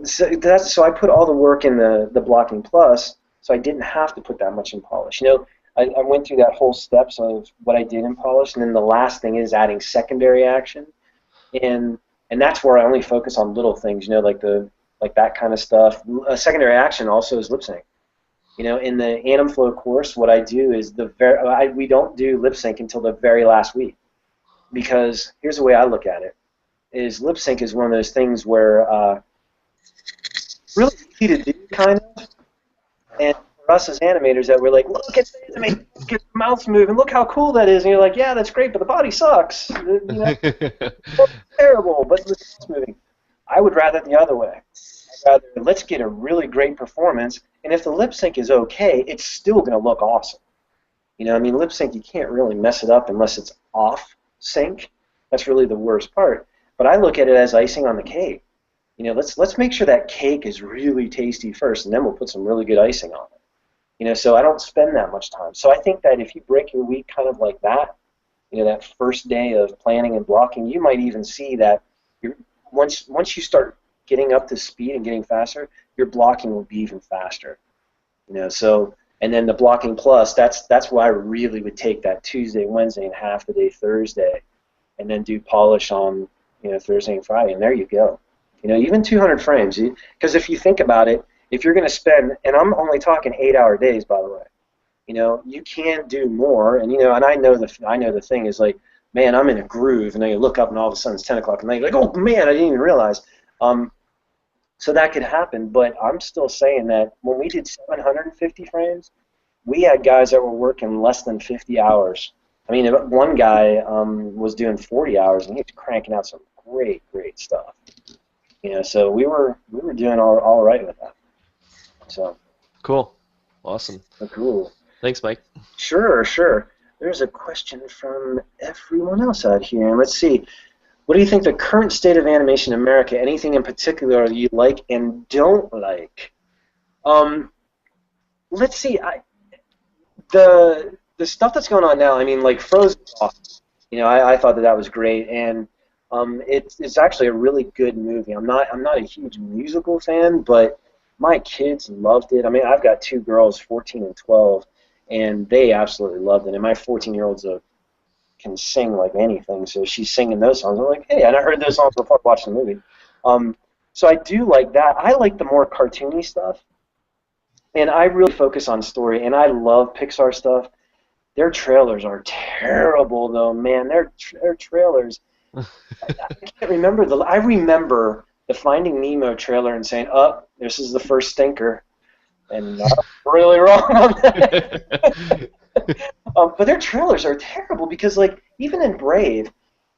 So I put all the work in the blocking plus, so I didn't have to put that much in polish. You know, I went through that whole steps of what I did in polish, and then the last thing is adding secondary action, and that's where I only focus on little things. You know, like that kind of stuff. Secondary action also is lip sync. You know, in the AnimFlow course, what I do is we don't do lip sync until the very last week, because here's the way I look at it: is lip sync is one of those things where really easy to do, kind of. And for us as animators, that we're like, look at the mouth's moving, look how cool that is, and you're like, yeah, that's great, but the body sucks. You know, it's terrible, but the mouth's moving. I would rather it the other way. I'd rather let's get a really great performance, and if the lip sync is okay, it's still going to look awesome. You know, I mean, lip sync, you can't really mess it up unless it's off sync. That's really the worst part. But I look at it as icing on the cake. You know, let's make sure that cake is really tasty first, and then we'll put some really good icing on it. You know, so I don't spend that much time. So I think that if you break your week kind of like that, you know, that first day of planning and blocking, you might even see that once you start getting up to speed and getting faster, your blocking will be even faster. You know, so, and then the blocking plus, that's why I really would take that Tuesday, Wednesday, and half the day Thursday, and then do polish on, you know, Thursday and Friday, and there you go. You know, even 200 frames, because if you think about it, if you're going to spend, and I'm only talking 8-hour days, by the way, you know, you can do more, and you know, and I know the thing is like, man, I'm in a groove, and then you look up, and all of a sudden it's 10 o'clock, and then you're like, oh man, I didn't even realize. So that could happen, but I'm still saying that when we did 750 frames, we had guys that were working less than 50 hours. I mean, one guy was doing 40 hours, and he was cranking out some great stuff. You know, so we were doing all right with that. So Cool. Awesome. cool. Thanks, Mike. Sure. There's a question from everyone else out here. And let's see. What do you think the current state of animation in America? Anything in particular you like and don't like? Let's see. The stuff that's going on now. I mean, like Frozen's awesome. You know, I thought that was great, and it's actually a really good movie. I'm not a huge musical fan, but my kids loved it. I mean, I've got two girls, 14 and 12, and they absolutely loved it. And my 14-year-old's can sing like anything, so she's singing those songs. I'm like, hey, and I heard those songs before watching the movie. So I do like that. I like the more cartoony stuff, and I really focus on story, and I love Pixar stuff. Their trailers are terrible, though, man. Their trailers. I can't remember I remember the Finding Nemo trailer and saying, "Oh, this is the first stinker," and I'm really wrong on that. But their trailers are terrible because, like, even in Brave,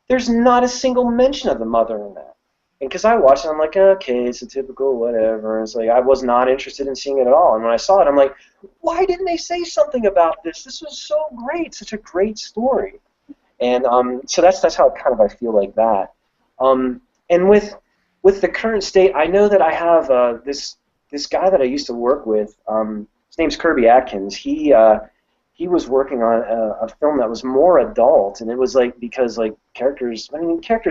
there's not a single mention of the mother in that. And because I watched it, I'm like, okay, it's a typical whatever. It's like I was not interested in seeing it at all. And when I saw it, I'm like, why didn't they say something about this? This was so great, such a great story. And so that's how kind of I feel like that. And with the current state, I know that I have this guy that I used to work with. His name's Kirby Atkins. He was working on a film that was more adult, and it was like because like characters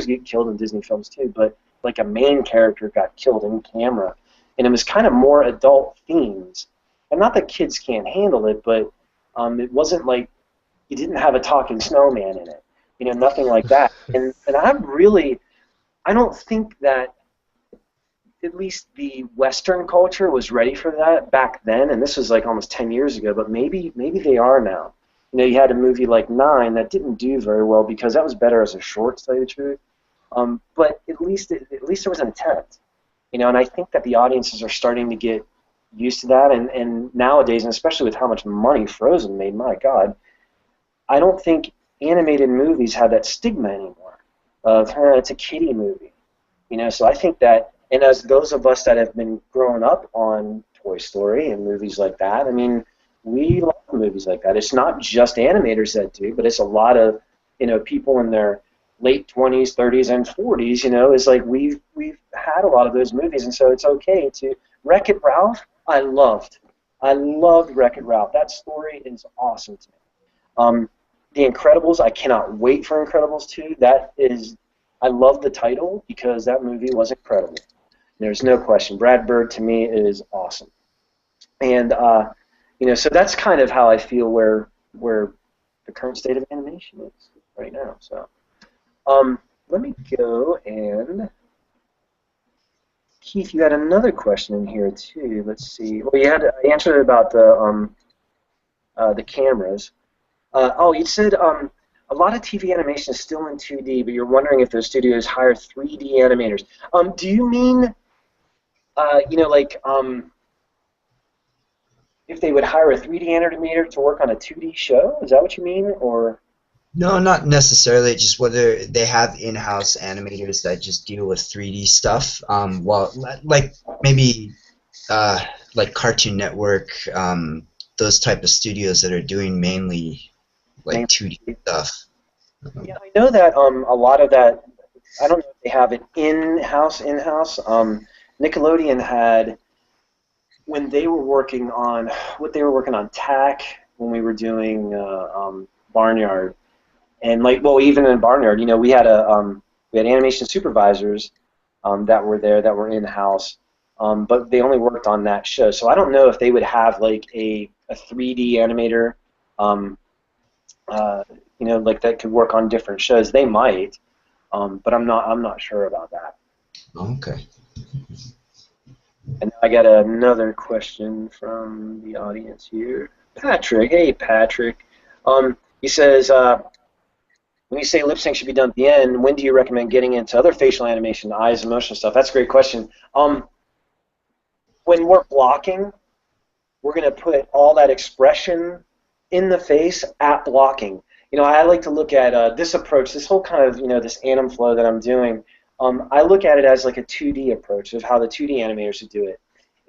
get killed in Disney films too, but like a main character got killed in camera, and it was kind of more adult themes. And not that kids can't handle it, but it wasn't like you didn't have a talking snowman in it, you know, nothing like that. And I don't think that at least the Western culture was ready for that back then, and this was like almost 10 years ago, but maybe they are now. You know, you had a movie like 9 that didn't do very well because that was better as a short, to tell you the truth. But at least there was an attempt. You know, and I think that the audiences are starting to get used to that, and nowadays, and especially with how much money Frozen made, my God, I don't think animated movies have that stigma anymore of, it's a kiddie movie. You know, so I think that, and as those of us that have been growing up on Toy Story and movies like that, I mean, we love movies like that. It's not just animators that do, but it's a lot of, you know, people in their late 20s, 30s, and 40s, you know, it's like we've had a lot of those movies, and so it's okay to... Wreck-It Ralph, I loved Wreck-It Ralph. That story is awesome to me. The Incredibles, I cannot wait for Incredibles 2. I love the title because that movie was incredible. There's no question. Brad Bird, to me, is awesome. And, you know, so that's kind of how I feel where the current state of animation is right now. So let me go and... Keith, you had another question in here, too. Let's see. Well, I answered about the cameras. You said a lot of TV animation is still in 2D, but you're wondering if those studios hire 3D animators. Do you mean... you know, like, if they would hire a 3D animator to work on a 2D show? Is that what you mean, or? No, not necessarily. Just whether they have in-house animators that just deal with 3D stuff. Well, like maybe like Cartoon Network, those type of studios that are doing mainly like 2D stuff. Yeah, I know that a lot of that. I don't know if they have it in-house. Nickelodeon had, when they were working on TAC, when we were doing Barnyard, and like, well, even in Barnyard, you know, we had animation supervisors that were there that were in-house, but they only worked on that show. So I don't know if they would have like a 3D animator, you know, like that could work on different shows. They might, but I'm not sure about that. Okay. And I got another question from the audience here. Patrick, hey Patrick. He says, when you say lip sync should be done at the end, when do you recommend getting into other facial animation, eyes, emotional stuff? That's a great question. when we're blocking, we're going to put all that expression in the face at blocking. I like to look at this approach, this whole kind of, this AnimFlow that I'm doing. I look at it as like a 2D approach of how the 2D animators would do it.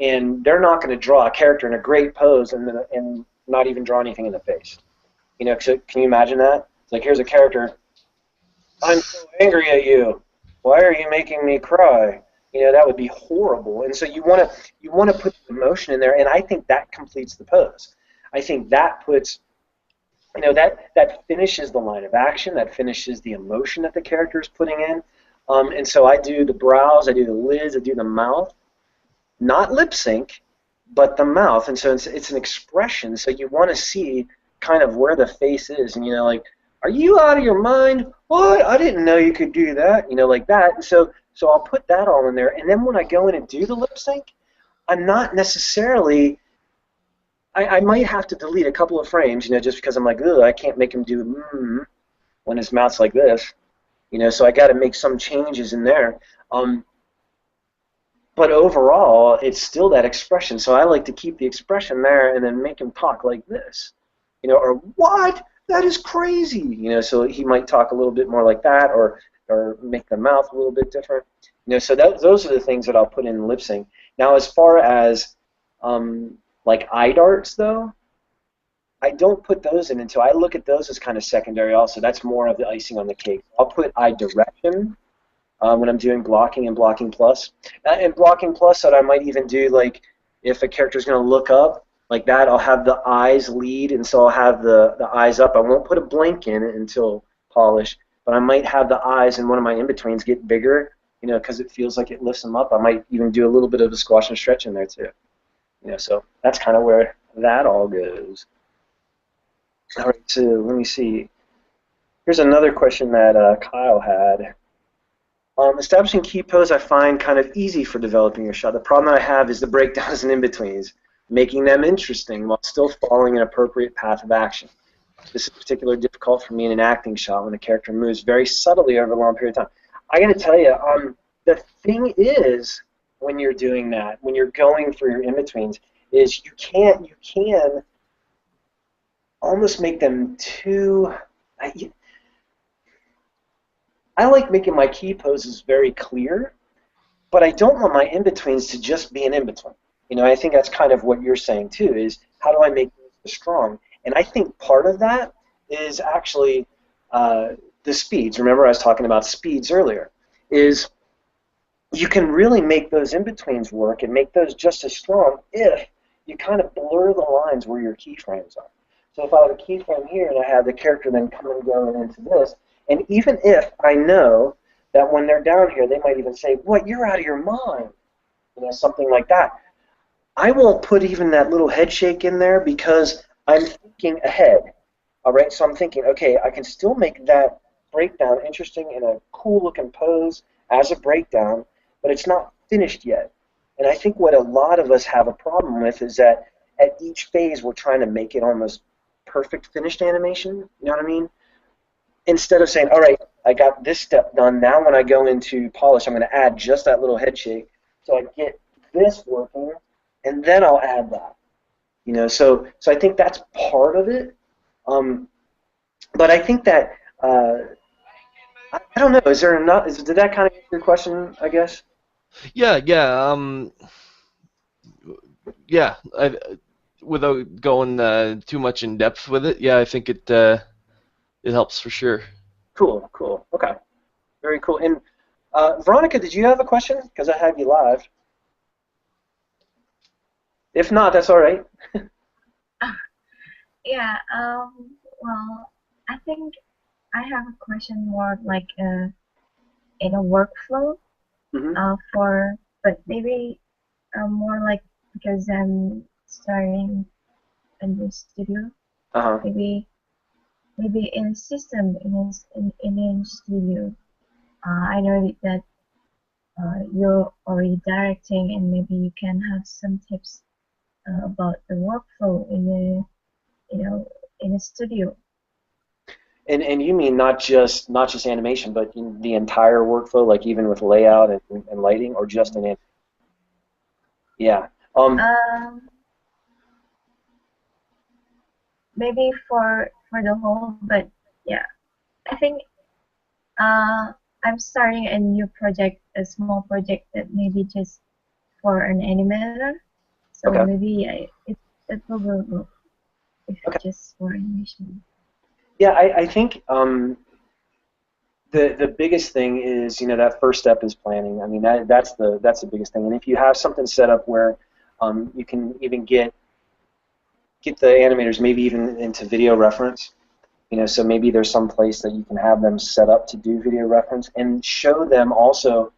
And they're not going to draw a character in a great pose and not even draw anything in the face. So can you imagine that? It's like, here's a character. I'm so angry at you. Why are you making me cry? That would be horrible. And so you want to put the emotion in there, and I think that completes the pose. I think that puts, that finishes the line of action, that finishes the emotion that the character is putting in. And so I do the brows, I do the lids, I do the mouth, not lip sync, but the mouth. And so it's an expression. So you want to see kind of where the face is, and like, are you out of your mind? What? I didn't know you could do that. Like that. And so I'll put that all in there, and then when I go in and do the lip sync, I'm not necessarily. I might have to delete a couple of frames, just because I'm like, ugh, I can't make him do when his mouth's like this, So I got to make some changes in there. But overall, it's still that expression. So I like to keep the expression there and then make him talk like this, or what? That is crazy, So he might talk a little bit more like that, or make the mouth a little bit different, So those are the things that I'll put in lip sync. Now, as far as like eye darts, though, I don't put those in until I look at those as kind of secondary. Also, that's more of the icing on the cake. I'll put eye direction when I'm doing blocking and blocking plus. And blocking plus, that I might even do, like, if a character's going to look up like that, I'll have the eyes lead, and so I'll have the eyes up. I won't put a blank in it until polish, but I might have the eyes in one of my in-betweens get bigger, because it feels like it lifts them up. I might even do a little bit of a squash and stretch in there too. So that's kind of where that all goes. All right, so let me see. Here's another question that Kyle had. Establishing key pose I find kind of easy for developing your shot. The problem that I have is the breakdowns and in-betweens, making them interesting while still following an appropriate path of action. This is particularly difficult for me in an acting shot when the character moves very subtly over a long period of time. I got to tell you, the thing is, when you're doing that, when you're going for your in-betweens, is you can almost make them too. I like making my key poses very clear, but I don't want my in-betweens to just be an in-between. I think that's kind of what you're saying too, is how do I make this strong? And I think part of that is actually the speeds. Remember I was talking about speeds earlier, is you can really make those in-betweens work and make those just as strong if you kind of blur the lines where your keyframes are. So if I have a keyframe here and I have the character then come and go into this, and even if I know that when they're down here, they might even say, what, you're out of your mind, something like that. I won't put even that little head shake in there because I'm thinking ahead. All right, so I'm thinking, okay, I can still make that breakdown interesting in a cool-looking pose as a breakdown, but it's not finished yet. And I think what a lot of us have a problem with is that at each phase we're trying to make it almost perfect finished animation, you know what I mean? Instead of saying, all right, I got this step done, now when I go into polish, I'm going to add just that little head shake so I get this working, and then I'll add that. So I think that's part of it. But I think that, I don't know, is there enough, did that kind of answer your question, I guess? Yeah. Without going too much in depth with it, I think it helps for sure. Cool. Okay. Very cool. And Veronica, did you have a question? Because I have you live. If not, that's all right. Yeah. Well, I think I have a question more like in a workflow but maybe more like because I'm starting in the studio. Maybe in a system in a studio. I know that you're already directing, and maybe you can have some tips about the workflow in a studio. And you mean not just animation, but in the entire workflow, like even with layout and lighting, or just in animation? Yeah. Maybe for the whole, but yeah, I think I'm starting a new project, a small project that maybe just for an animator. So Okay. maybe yeah, it will work if Okay. just for animation. Yeah, I think the biggest thing is, you know, that first step is planning. I mean, that's the biggest thing. And if you have something set up where you can even get the animators maybe even into video reference, you know, so maybe there's some place that you can have them set up to do video reference and show them also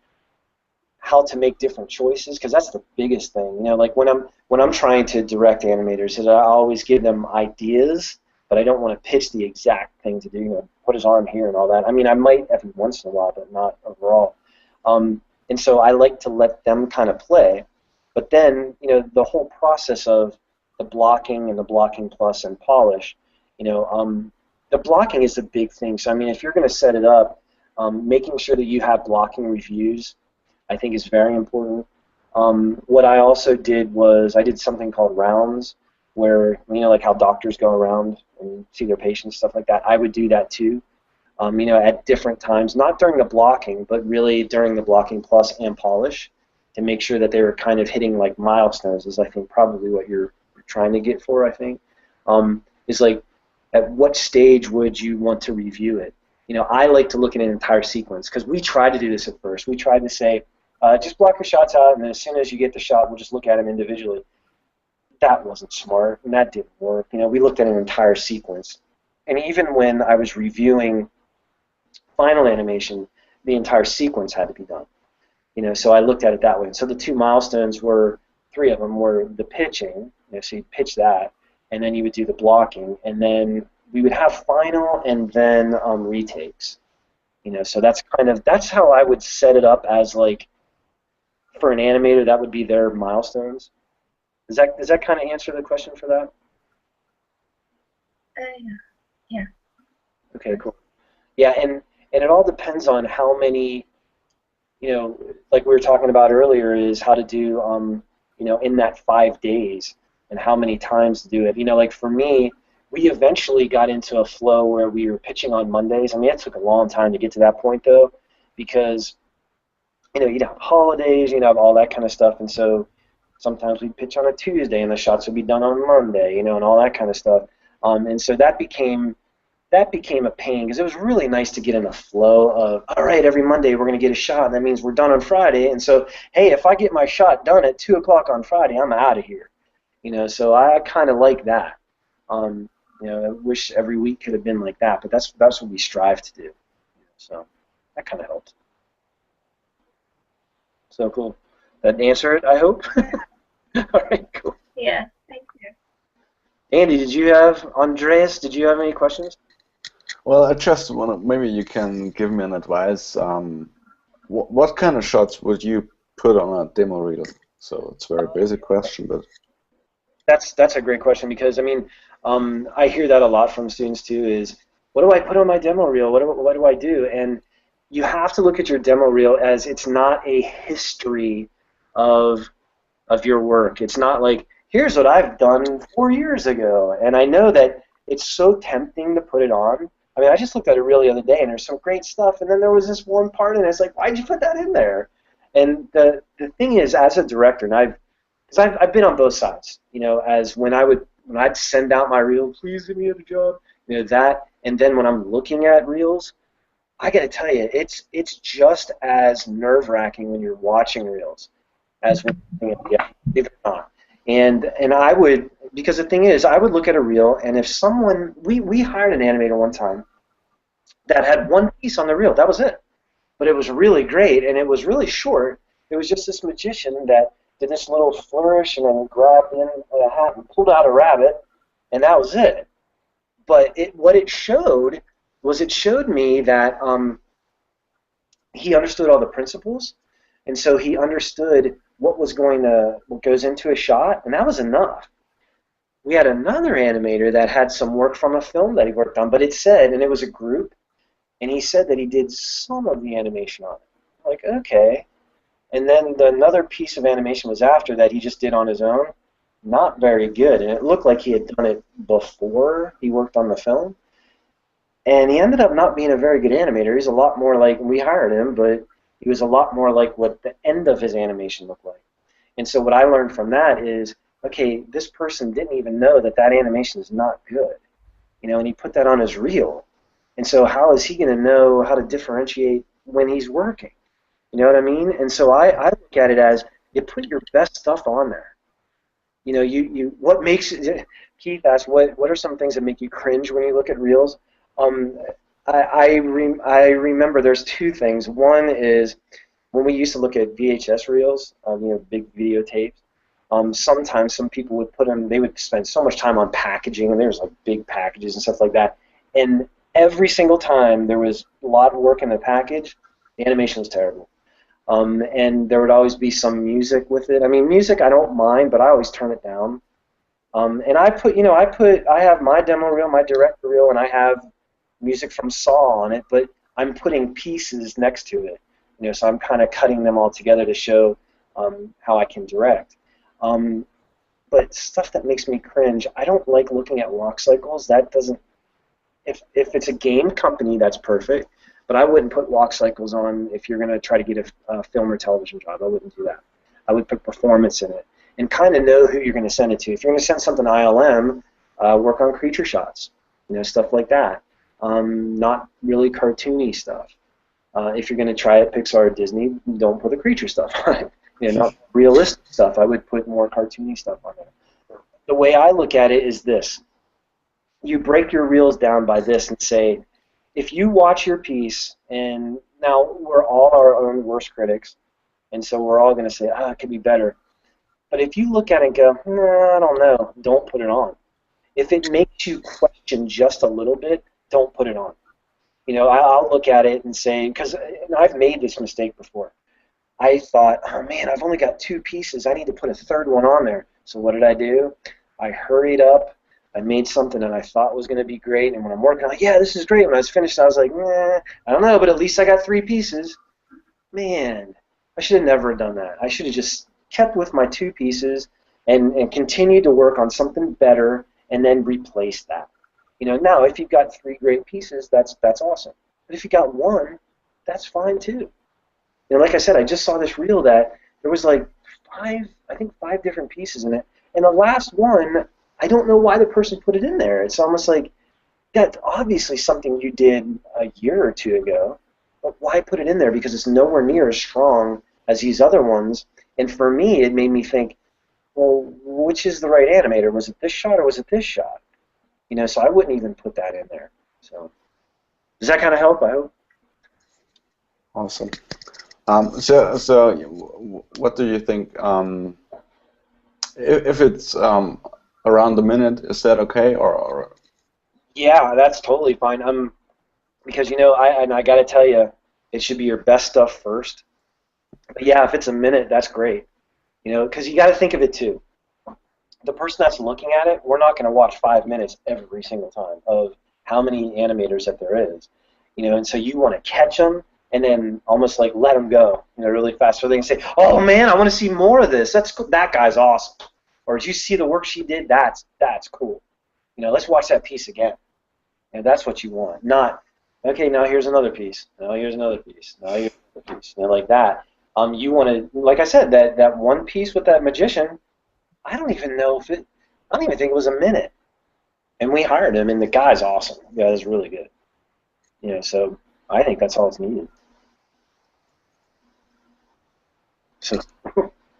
how to make different choices, because that's the biggest thing. You know, like when I'm trying to direct animators, is I always give them ideas, but I don't want to pitch the exact thing to do. You know, put his arm here and all that. I mean, I might every once in a while, but not overall. And so I like to let them kind of play. But then, you know, the whole process of the blocking and the blocking plus and polish, you know, the blocking is the big thing. So I mean, if you're going to set it up, making sure that you have blocking reviews, I think is very important. What I also did was I did something called rounds, where, you know, like how doctors go around and see their patients, stuff like that. I would do that too, you know, at different times, not during the blocking, but really during the blocking plus and polish, to make sure that they were kind of hitting like milestones, is I think probably what you're trying to get for, I think, is like at what stage would you want to review it? You know, I like to look at an entire sequence, because we tried to do this at first. We tried to say, just block your shots out, and then as soon as you get the shot, we'll just look at them individually. That wasn't smart, and that didn't work. You know, we looked at an entire sequence. And even when I was reviewing final animation, the entire sequence had to be done. You know, so I looked at it that way. And so the two milestones were, three of them were the pitching, you know, so you pitch that, and then you would do the blocking, and then we would have final and then retakes. You know, so that's how I would set it up as, like, for an animator, that would be their milestones. Does that kind of answer the question for that? Yeah. Okay, cool. Yeah, and it all depends on how many, you know, like we were talking about earlier, is how to do, you know, in that 5 days, and how many times to do it. You know, like for me, we eventually got into a flow where we were pitching on Mondays. I mean, it took a long time to get to that point, though, because, you know, you'd have holidays, you'd have all that kind of stuff, and so sometimes we'd pitch on a Tuesday, and the shots would be done on Monday, you know, and all that kind of stuff. And so that became a pain, because it was really nice to get in a flow of, all right, every Monday we're going to get a shot. That means we're done on Friday, and so, hey, if I get my shot done at 2 o'clock on Friday, I'm out of here. You know, so I kind of like that. You know, I wish every week could have been like that, but that's what we strive to do. So that kind of helps. So cool. That answer it, I hope? All right, cool. Yeah, thank you. Andy, Andreas, did you have any questions? Well, I just want to, maybe you can give me an advice. What kind of shots would you put on a demo reel? So it's a very basic question, but that's a great question, because I mean, I hear that a lot from students too. Is, what do I put on my demo reel? What do I do? And you have to look at your demo reel as it's not a history of your work. It's not like, here's what I've done 4 years ago. And I know that it's so tempting to put it on. I mean, I just looked at it reel the other day, and there's some great stuff, and then there was this one part, and it's like, why'd you put that in there? And the thing is, as a director, and I've been on both sides, you know, as when I'd send out my reel, please give me a job, you know, that, and then when I'm looking at reels, I got to tell you, it's just as nerve-wracking when you're watching reels as when you're looking at the, believe it or not. And I would, because the thing is, I would look at a reel, and if someone, we hired an animator one time that had one piece on the reel, that was it. But it was really great, and it was really short. It was just this magician that did this little flourish and then grabbed in a hat and pulled out a rabbit, and that was it. But what it showed was, it showed me that he understood all the principles, and so he understood what goes into a shot, and that was enough. We had another animator that had some work from a film that he worked on, but it said, and it was a group, and he said that he did some of the animation on it. Like, okay. And then another piece of animation was after that he just did on his own. Not very good, and it looked like he had done it before he worked on the film. And he ended up not being a very good animator. He's a lot more like, we hired him, but he was a lot more like what the end of his animation looked like. And so what I learned from that is, okay, this person didn't even know that that animation is not good. You know, and he put that on his reel. And so how is he going to know how to differentiate when he's working? You know what I mean? And so I look at it as, you put your best stuff on there. You know, what makes, Keith asked, what are some things that make you cringe when you look at reels? I remember there's two things. One is when we used to look at VHS reels, you know, big videotapes. Sometimes some people would put them. They would spend so much time on packaging, and there was like big packages and stuff like that. And every single time there was a lot of work in the package, the animation was terrible. And there would always be some music with it. I mean, music I don't mind, but I always turn it down. And I have my demo reel, my director reel, and I have music from Saw on it, but I'm putting pieces next to it. You know, so I'm kind of cutting them all together to show how I can direct. But stuff that makes me cringe, I don't like looking at walk cycles. That doesn't. If it's a game company, that's perfect. But I wouldn't put walk cycles on if you're going to try to get a film or television job. I wouldn't do that. I would put performance in it and kind of know who you're going to send it to. If you're going to send something to ILM, work on creature shots, you know, stuff like that. Not really cartoony stuff. If you're going to try it, Pixar or Disney, don't put the creature stuff on it. You know, not realistic stuff. I would put more cartoony stuff on it. The way I look at it is this. You break your reels down by this and say, if you watch your piece, and now we're all our own worst critics, and so we're all going to say, it could be better. But if you look at it and go, I don't know, don't put it on. If it makes you question just a little bit, don't put it on. You know, I'll look at it and say, because I've made this mistake before. I thought, oh man, I've only got 2 pieces. I need to put a third one on there. So what did I do? I hurried up. I made something that I thought was going to be great, and when I'm working, I'm like, yeah, this is great. When I was finished, I was like, I don't know, but at least I got 3 pieces. Man, I should have never done that. I should have just kept with my 2 pieces and continued to work on something better and then replace that. You know, now if you've got 3 great pieces, that's awesome. But if you got 1, that's fine too. You know, like I said, I just saw this reel that there was like 5 different pieces in it, and the last one, I don't know why the person put it in there. It's almost like that's obviously something you did a year or 2 ago, but why put it in there? Because it's nowhere near as strong as these other ones. And for me, it made me think, well, which is the right animator? Was it this shot or was it this shot? You know, so I wouldn't even put that in there. So does that kind of help? I hope. Awesome. So what do you think? If it's around a minute, is that okay? Or yeah, that's totally fine. Because you know, I got to tell you, it should be your best stuff first. But yeah, if it's a minute, that's great. You know, because you got to think of it too. The person that's looking at it, we're not going to watch 5 minutes every single time of how many animators that there is. You know, and so you want to catch them and then almost like let them go, you know, really fast, so they can say, "Oh man, I want to see more of this. That guy's awesome." Or did you see the work she did? That's cool. You know, let's watch that piece again. And that's what you want. Not, okay, now here's another piece. Now here's another piece. Now here's another piece. You know, like that. You want to, like I said, that one piece with that magician, I don't even think it was a minute. And we hired him, and the guy's awesome. The guy's really good. You know, so I think that's all it's needed. So,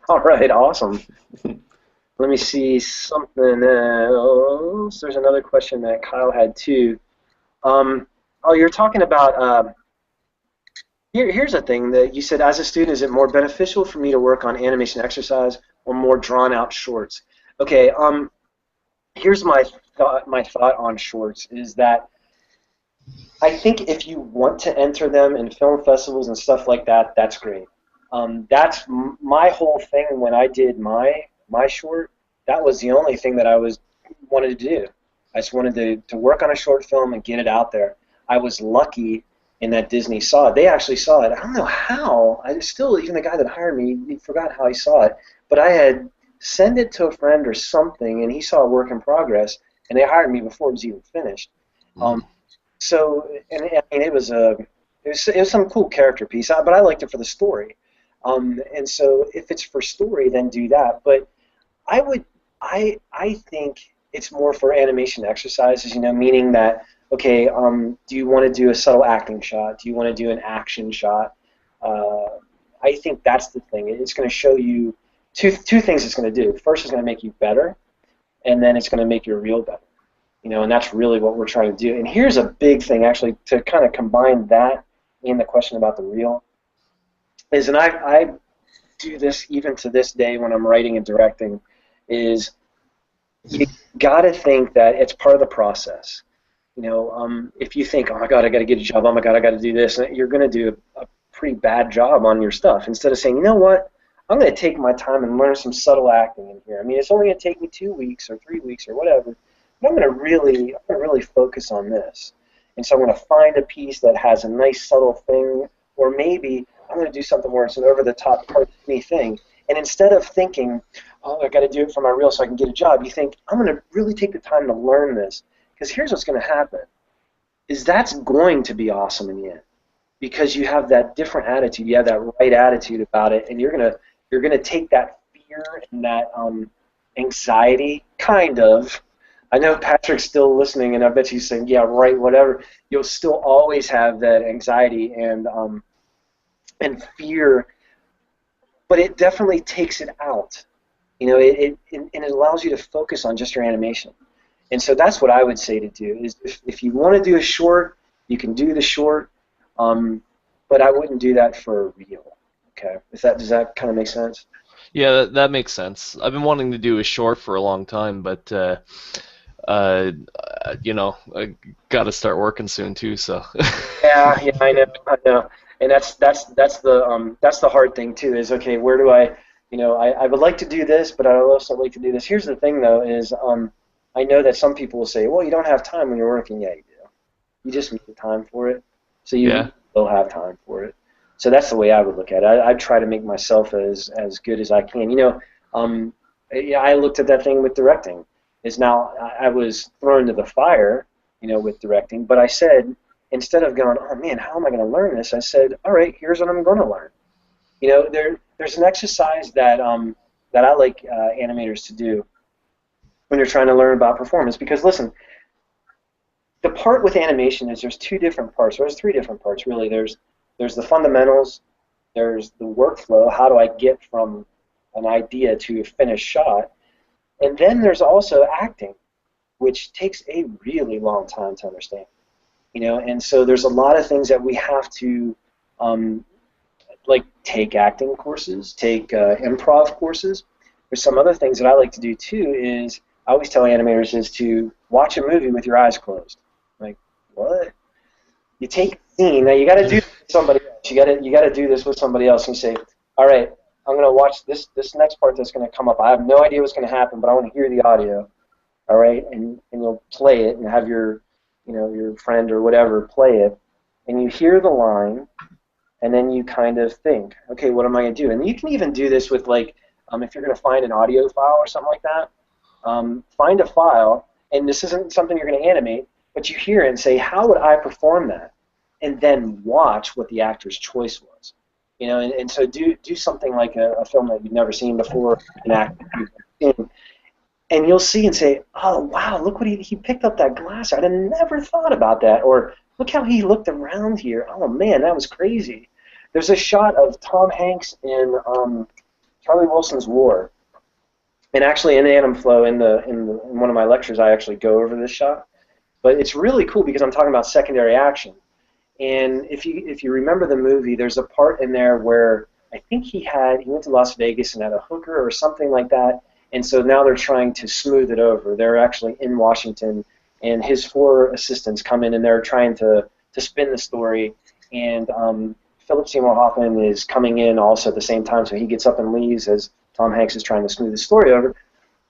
all right, awesome. Let me see something else. There's another question that Kyle had too. You're talking about. Here's a thing that you said. As a student, is it more beneficial for me to work on animation exercise or more drawn-out shorts? Okay. Here's my thought on shorts is that I think if you want to enter them in film festivals and stuff like that, that's great. That's my whole thing when I did my short. That was the only thing that I wanted to do. I just wanted to work on a short film and get it out there. I was lucky and that Disney saw it. They actually saw it. I don't know how. Even the guy that hired me, he forgot how he saw it. But I had sent it to a friend or something, and he saw a work in progress, and they hired me before it was even finished. So, and I mean, it was some cool character piece, but I liked it for the story. And so, if it's for story, then do that. But I think it's more for animation exercises, meaning that, okay, do you want to do a subtle acting shot? Do you want to do an action shot? I think that's the thing. It's going to show you two things it's going to do. First, it's going to make you better, and then it's going to make your reel better. And that's really what we're trying to do. And here's a big thing, actually, to kind of combine that and the question about the reel, and I do this even to this day when I'm writing and directing, is you got to think that it's part of the process. If you think, oh my God, I got to get a job, oh my God, I got to do this, you're going to do a pretty bad job on your stuff. Instead of saying, you know what, I'm going to take my time and learn some subtle acting in here. I mean, it's only going to take me 2 weeks or 3 weeks or whatever, but I'm going to really focus on this. And so I'm going to find a piece that has a nice subtle thing, or maybe I'm going to do something where it's an over-the-top cartoony thing. And instead of thinking, oh, I got to do it for my reel so I can get a job, you think, I'm going to really take the time to learn this. Because here's what's going to happen, is that's going to be awesome in the end. Because you have that different attitude, you have that right attitude about it, and you're gonna take that fear and that anxiety, kind of. I know Patrick's still listening, and I bet he's saying, yeah, right, whatever. You'll still always have that anxiety and fear, but it definitely takes it out. And it allows you to focus on just your animation. And so that's what I would say to do, is if you want to do a short, you can do the short, but I wouldn't do that for a reel. Okay, does that kind of make sense? Yeah, that makes sense. I've been wanting to do a short for a long time, but I got to start working soon too. So. yeah, I know, and that's the hard thing too. Is, okay, where do I would like to do this, but I would also like to do this. Here's the thing though, is I know that some people will say, well, you don't have time when you're working. Yeah, you do. You just need the time for it. So you will have time for it. So that's the way I would look at it. I try to make myself as good as I can. I looked at that thing with directing. Now I was thrown to the fire, with directing. But I said, instead of going, oh man, how am I going to learn this? I said, all right, here's what I'm going to learn. There's an exercise that I like animators to do when you're trying to learn about performance. Because listen, the part with animation is there's two different parts. There's three different parts, really. There's the fundamentals, there's the workflow, how do I get from an idea to a finished shot, and then there's also acting, which takes a really long time to understand. And so there's a lot of things that we have to, like take acting courses, take improv courses. There's some other things that I like to do too, is I always tell animators is to watch a movie with your eyes closed. Like, what? You take a scene, now you got to do this with somebody else. You got to do this with somebody else, and you say, all right, I'm going to watch this next part that's going to come up. I have no idea what's going to happen, but I want to hear the audio. All right, and you'll play it and have your friend or whatever play it, and you hear the line, and then you kind of think, okay, what am I going to do? And you can even do this with, like, if you're going to find an audio file or something like that, find a file, and this isn't something you're going to animate, but you hear it and say, how would I perform that? And then watch what the actor's choice was. And so do something like a film that you've never seen before, an actor you've never seen, and you'll see and say, oh, wow, look what he picked up that glass. I'd have never thought about that. Or look how he looked around here. Oh, man, that was crazy. There's a shot of Tom Hanks in Charlie Wilson's War. And actually in AnimFlow, in one of my lectures, I actually go over this shot. But it's really cool because I'm talking about secondary action. And if you remember the movie, there's a part in there where I think he went to Las Vegas and had a hooker or something like that. And so now they're trying to smooth it over. They're actually in Washington, and his 4 assistants come in and they're trying to spin the story. And Philip Seymour Hoffman is coming in also at the same time, so he gets up and leaves as Tom Hanks is trying to smooth the story over.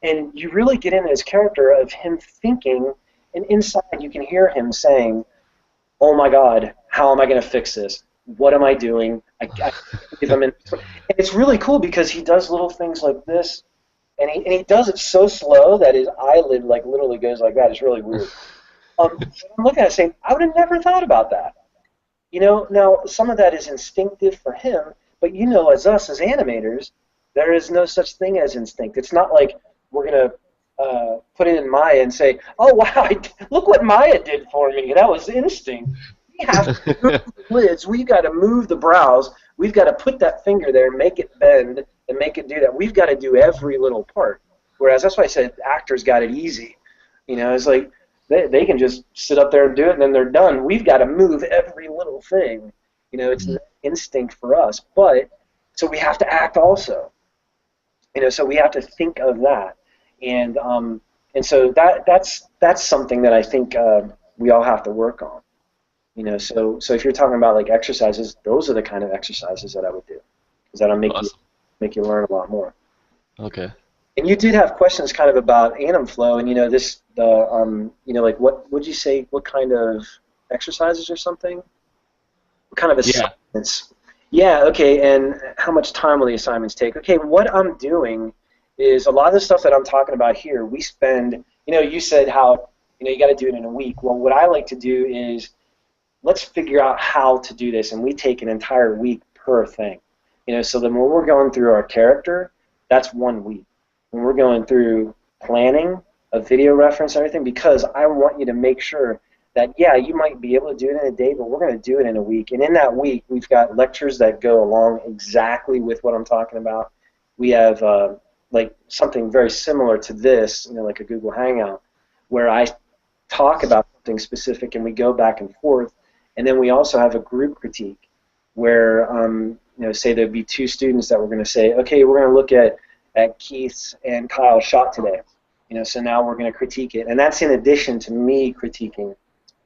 And you really get into his character of him thinking, and inside you can hear him saying, oh my God, how am I going to fix this? What am I doing? I give him and it's really cool because he does little things like this, and he does it so slow that his eyelid like literally goes like that. It's really weird. I'm looking at it saying, I would have never thought about that. Now some of that is instinctive for him, but as us as animators, there is no such thing as instinct. It's not like we're going to put it in Maya and say, oh, wow, look what Maya did for me. That was instinct. We have to move the lids. We've got to move the brows. We've got to put that finger there, make it bend, and make it do that. We've got to do every little part. Whereas that's why I said actors got it easy. It's like they can just sit up there and do it, and then they're done. We've got to move every little thing. It's an instinct for us. But so we have to act also. So we have to think of that. And so that's something that I think we all have to work on. So if you're talking about like exercises, those are the kind of exercises that I would do, because that'll make you learn a lot more. Okay. And you did have questions kind of about AnimFlow, and like what would you say? What kind of exercises or something? What kind of assignments? Yeah. Okay. And how much time will the assignments take? Okay. What I'm doing is a lot of the stuff that I'm talking about here. We spend. You said how you got to do it in a week. Well, what I like to do is let's figure out how to do this, and we take an entire week per thing. So then when we're going through our character, that's 1 week. When we're going through planning a video reference and everything, because I want you to make sure that, yeah, you might be able to do it in a day, but we're going to do it in a week. And in that week, we've got lectures that go along exactly with what I'm talking about. We have like something very similar to this, like a Google Hangout, where I talk about something specific and we go back and forth. And then we also have a group critique where, say there'd be 2 students that we're going to say, okay, we're going to look at Keith's and Kyle's shot today. So now we're going to critique it. And that's in addition to me critiquing,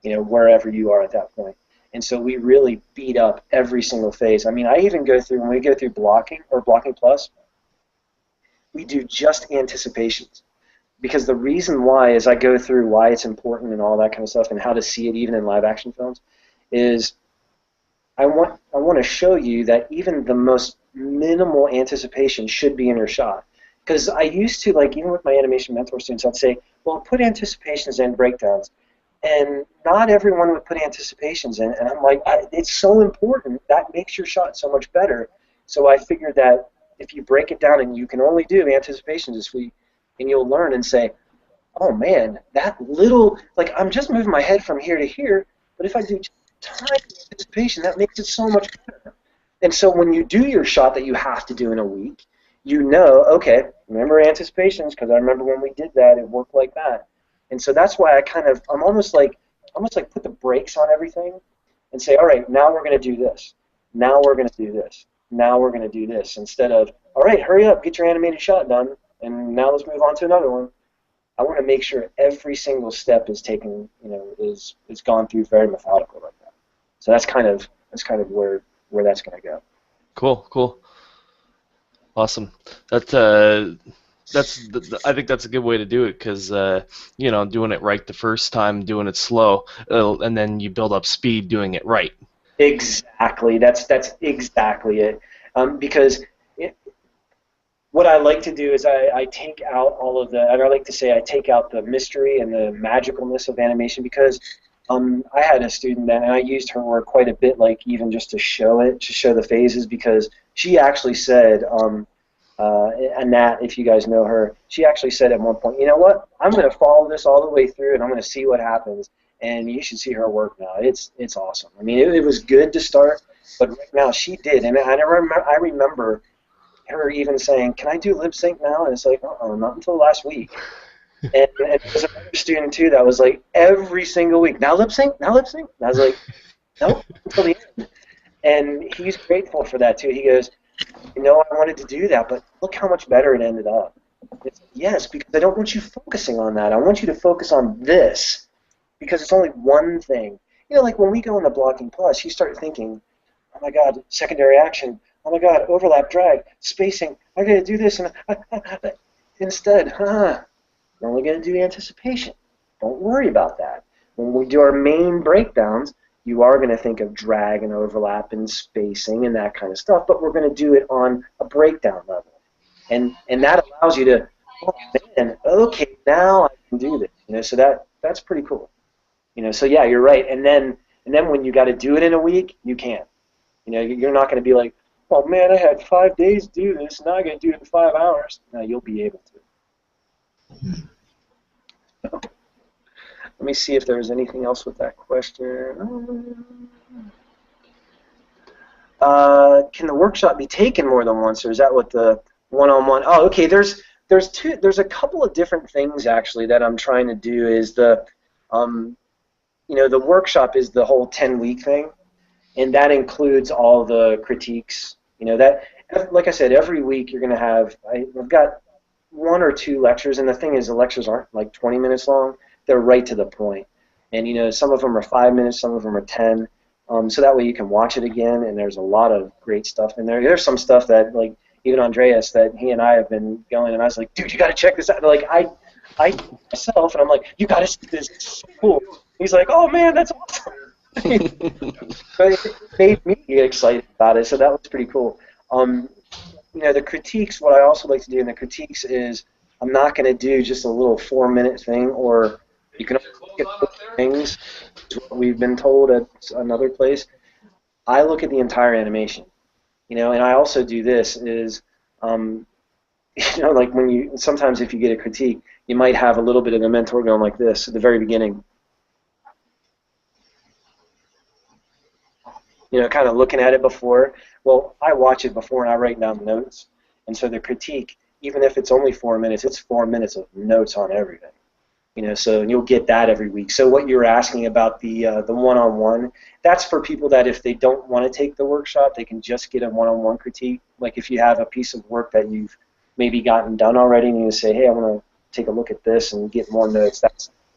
wherever you are at that point. And so we really beat up every single phase. I mean, I even go through, when we go through blocking or blocking plus, we do just anticipations. Because the reason why is I go through why it's important and all that kind of stuff and how to see it even in live action films is I want to show you that even the most minimal anticipation should be in your shot. Because I used to, like, even with my animation mentor students, I'd say, well, put anticipations in breakdowns. And not everyone would put anticipations in. And I'm like, it's so important. That makes your shot so much better. So I figured that if you break it down and you can only do anticipations this week, and you'll learn and say, oh, man, that little, like, I'm just moving my head from here to here, but if I do tiny anticipation, that makes it so much better. And so when you do your shot that you have to do in a week, okay, remember anticipations, because I remember when we did that, it worked like that. And so that's why I'm almost like put the brakes on everything and say, all right, now we're going to do this. Now we're going to do this. Now we're going to do this. Instead of, all right, hurry up, get your animated shot done, and now let's move on to another one. I want to make sure every single step is taken, is gone through very methodical like that. So that's kind of where that's going to go. Cool. Awesome. I think that's a good way to do it because doing it right the first time, doing it slow, and then you build up speed doing it right. Exactly. That's exactly it. Because what I like to do is I take out all of I like to say I take out the mystery and the magicalness of animation because I had a student and I used her work quite a bit, like even just to show the phases, because she actually said, Annette, if you guys know her, she actually said at one point, you know what, I'm going to follow this all the way through and I'm going to see what happens, and you should see her work now. It's awesome. I mean, it was good to start, but right now she did, and I remember her even saying, can I do lip sync now? And it's like, not until last week. And there was another student, too, that was like, every single week, now lip sync? And I was like, nope, until the end. And he's grateful for that, too. He goes, I wanted to do that, but look how much better it ended up. It's, yes, because I don't want you focusing on that. I want you to focus on this, because it's only one thing. Like when we go into Blocking Plus, you start thinking, oh, my God, secondary action. Oh, my God, overlap, drag, spacing. I got to do this. And instead, we're only going to do anticipation. Don't worry about that. When we do our main breakdowns, you are going to think of drag and overlap and spacing and that kind of stuff, but we're going to do it on a breakdown level. And that allows you to, oh man, okay, now I can do this. You know, so that's pretty cool. You know, so yeah, you're right. And then when you got to do it in a week, you can't. You know, you're not going to be like, oh man, I had 5 days to do this, now I got to do it in 5 hours. No, you'll be able to. Let me see if there's anything else with that question. Can the workshop be taken more than once, or is that what the one-on-one? Oh, okay. There's a couple of different things actually that I'm trying to do. Is the the workshop is the whole 10-week thing, and that includes all the critiques. You know, that, like I said, every week you're going to have. I've got 1 or 2 lectures, and the thing is, the lectures aren't like 20 minutes long. They're right to the point. And, you know, some of them are 5 minutes, some of them are 10. So that way you can watch it again, and there's a lot of great stuff in there. There's some stuff that, like, even Andreas, that he and I have been going, and I was like, dude, you got to check this out. And, like, I myself, and I'm like, you got to see this. It's so cool. He's like, oh, man, that's awesome. But it made me get excited about it, so that was pretty cool. You know, the critiques, what I also like to do in the critiques is I'm not going to do just a little 4-minute thing, or you can look at things, is what we've been told at another place. I look at the entire animation, you know, and I also do this is, you know, like when you, sometimes if you get a critique, you might have a little bit of the mentor going like this at the very beginning. You know, kind of looking at it before. Well, I watch it before and I write down notes, and so the critique, even if it's only 4 minutes, it's 4 minutes of notes on everything. You know, so you'll get that every week. So what you were asking about the one-on-one, that's for people that if they don't want to take the workshop, they can just get a one-on-one critique. Like if you have a piece of work that you've maybe gotten done already, and you say, hey, I want to take a look at this and get more notes.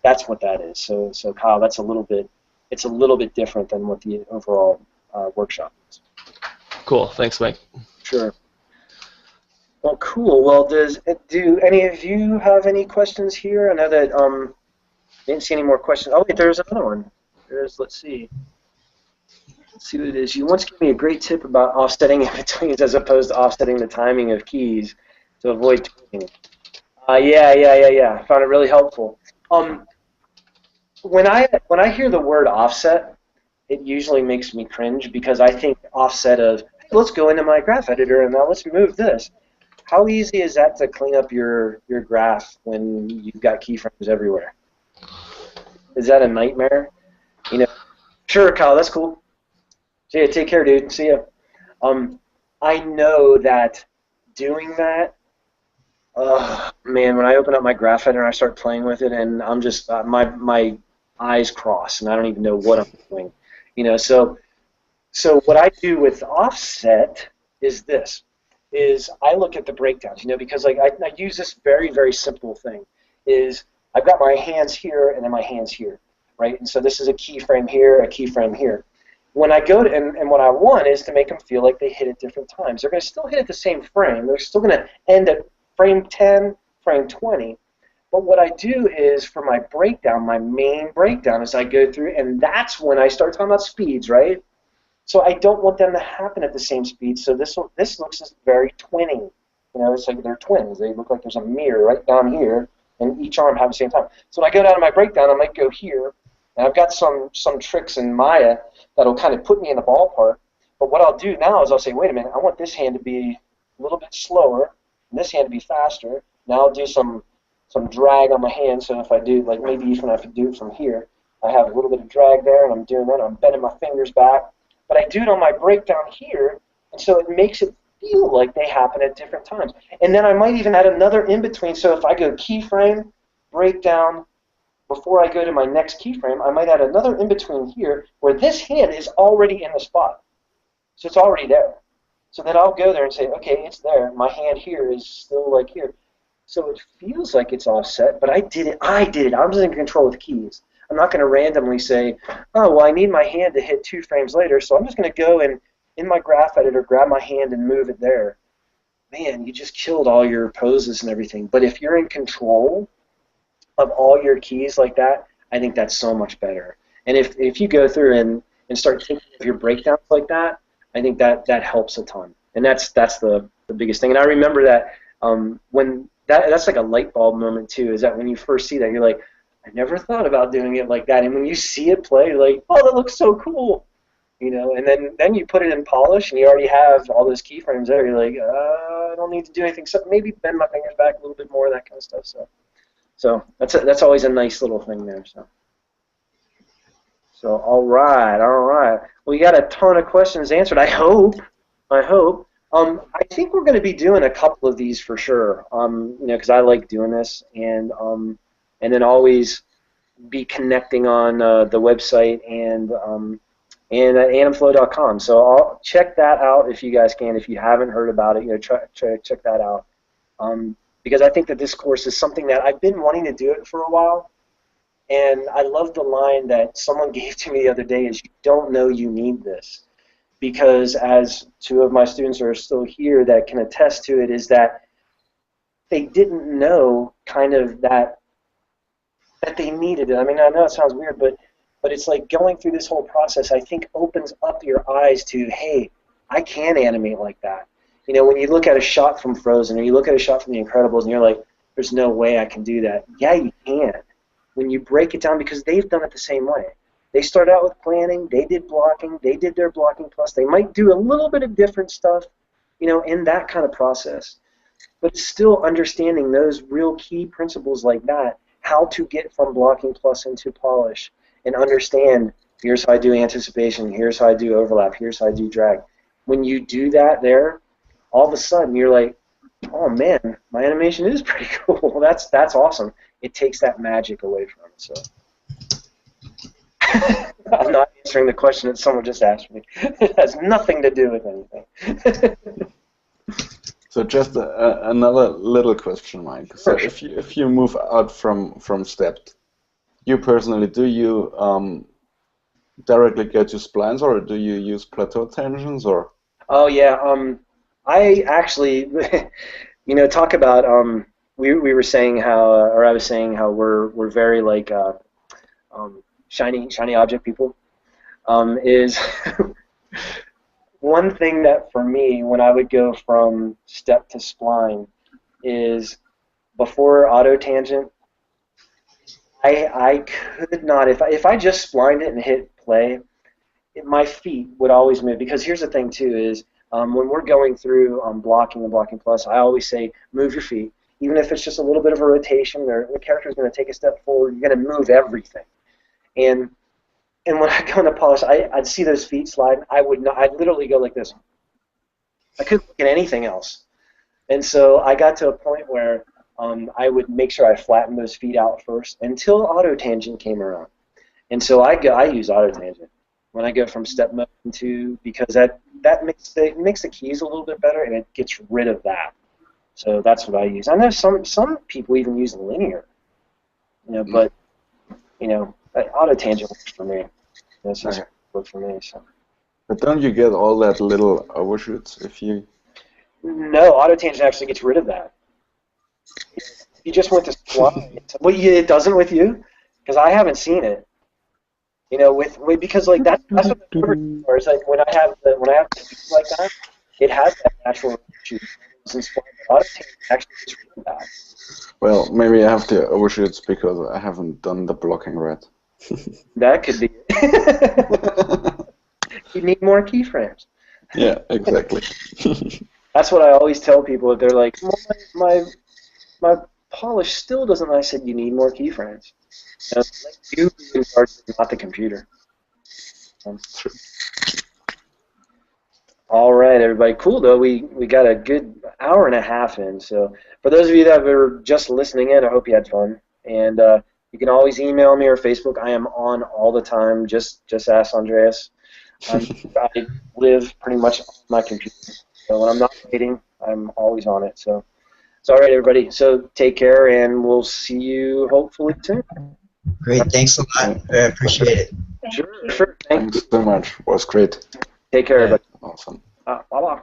That's what that is. So Kyle, it's a little bit different than what the overall workshop is. Cool. Thanks, Mike. Sure. Well, cool. Well, do any of you have any questions here? I know that I didn't see any more questions. Oh, wait, there's another one. Let's see. Let's see what it is. You once gave me a great tip about offsetting in-betweens as opposed to offsetting the timing of keys to avoid tweaking. Yeah. I found it really helpful. When I hear the word offset, it usually makes me cringe because I think offset of, hey, let's go into my graph editor and now let's move this. How easy is that to clean up your graph when you've got keyframes everywhere? Is that a nightmare? You know, sure, Kyle, that's cool. Yeah, take care, dude. See ya. I know that doing that, man, when I open up my graph editor and I start playing with it, and I'm just my eyes cross, and I don't even know what I'm doing. You know, so what I do with offset is this. Is I look at the breakdowns, you know, because like I use this very, very simple thing. Is I've got my hands here and then my hands here, right? And so this is a keyframe here, a keyframe here. When I go to, and what I want is to make them feel like they hit at different times. They're going to still hit at the same frame. They're still going to end at frame 10, frame 20. But what I do is for my breakdown, my main breakdown, is I go through, and that's when I start talking about speeds, right? So I don't want them to happen at the same speed. So this looks very twinning. You know, it's like they're twins. They look like there's a mirror right down here, and each arm have the same time. So when I go down to my breakdown, I might go here, and I've got some tricks in Maya that'll kind of put me in the ballpark. But what I'll do now is I'll say, wait a minute, I want this hand to be a little bit slower, and this hand to be faster. Now I'll do some drag on my hand. So if I do, like maybe even if I do it from here, I have a little bit of drag there, and I'm doing that. I'm bending my fingers back. But I do it on my breakdown here, and so it makes it feel like they happen at different times. And then I might even add another in-between. So if I go keyframe, breakdown, before I go to my next keyframe, I might add another in-between here where this hand is already in the spot. So it's already there. So then I'll go there and say, okay, it's there. My hand here is still like here. So it feels like it's offset, but I did it. I was in control with keys. I'm not going to randomly say, oh, well, I need my hand to hit 2 frames later, so I'm just going to go and in my graph editor, grab my hand and move it there. Man, you just killed all your poses and everything. But if you're in control of all your keys like that, I think that's so much better. And if you go through and and start thinking of your breakdowns like that, I think that helps a ton. And that's the biggest thing. And I remember that when that's like a light bulb moment too, is that when you first see that, you're like, I never thought about doing it like that. And when you see it play, you're like, oh, that looks so cool. You know, and then you put it in polish, and you already have all those keyframes there. You're like, I don't need to do anything except maybe bend my fingers back a little bit more, that kind of stuff. So that's always a nice little thing there. So all right. Well, we got a ton of questions answered. I hope. I think we're going to be doing a couple of these for sure. You know, because I like doing this, and then always be connecting on the website and at animflow.com. So I'll check that out if you guys can. If you haven't heard about it, you know, try check that out. Because I think that this course is something that I've been wanting to do it for a while. And I love the line that someone gave to me the other day is, you don't know you need this. Because as two of my students are still here that can attest to it, is that they didn't know kind of that they needed it. I mean, I know it sounds weird, but it's like going through this whole process, I think, opens up your eyes to, hey, I can animate like that. You know, when you look at a shot from Frozen, or you look at a shot from The Incredibles, and you're like, there's no way I can do that. Yeah, you can. When you break it down, because they've done it the same way. They start out with planning, they did blocking, they did their blocking plus. They might do a little bit of different stuff, you know, in that kind of process. But still understanding those real key principles like that, how to get from blocking plus into polish, and understand, here's how I do anticipation, here's how I do overlap, here's how I do drag. When you do that there, all of a sudden you're like, oh man, my animation is pretty cool. That's awesome. It takes that magic away from it. So I'm not answering the question that someone just asked me. It has nothing to do with anything. So just another little question, Mike. So if you move out from step, you personally, do you directly get to splines, or do you use plateau tangents, or? Oh yeah, I actually, you know, talk about we were saying how, or I was saying how we're very like shiny object people. Is one thing that for me, when I would go from step to spline, is before auto tangent, I could not, if I just splined it and hit play, my feet would always move. Because here's the thing too, is when we're going through blocking and blocking plus, I always say move your feet. Even if it's just a little bit of a rotation, or the character is going to take a step forward, you're going to move everything. And when I go into polish, I'd see those feet slide. I'd literally go like this. I couldn't look at anything else. And so I got to a point where I would make sure I flattened those feet out first until auto tangent came around. And so I use auto tangent when I go from step mode into, because that makes the keys a little bit better, and it gets rid of that. So that's what I use. I know some people even use linear, you know, but you know, auto tangent works for me. That's just works for me. So. But don't you get all that little overshoots if you? No, auto tangent actually gets rid of that. If you just went to slide, well, it doesn't with you, because I haven't seen it. You know, because like that's what the numbers are. It's like when I have the feet like that, it has that natural overshoot. Since auto tangent actually gets rid of that. Well, maybe I have the overshoots because I haven't done the blocking right. That could be it. You need more keyframes. Yeah, exactly. That's what I always tell people. They're like, well, my polish still doesn't. I said, you need more keyframes. You in charge, not the computer. True. All right, everybody. Cool, though. We got a good hour and a half in. So for those of you that were just listening in, I hope you had fun. And you can always email me or Facebook. I am on all the time. Just ask Andreas. I live pretty much on my computer. So when I'm not waiting, I'm always on it. So all right, everybody. So take care, and we'll see you hopefully soon. Great. Thanks a lot. I appreciate it. Sure. Thanks. Thanks so much. It was great. Take care, everybody. Awesome. Bye-bye.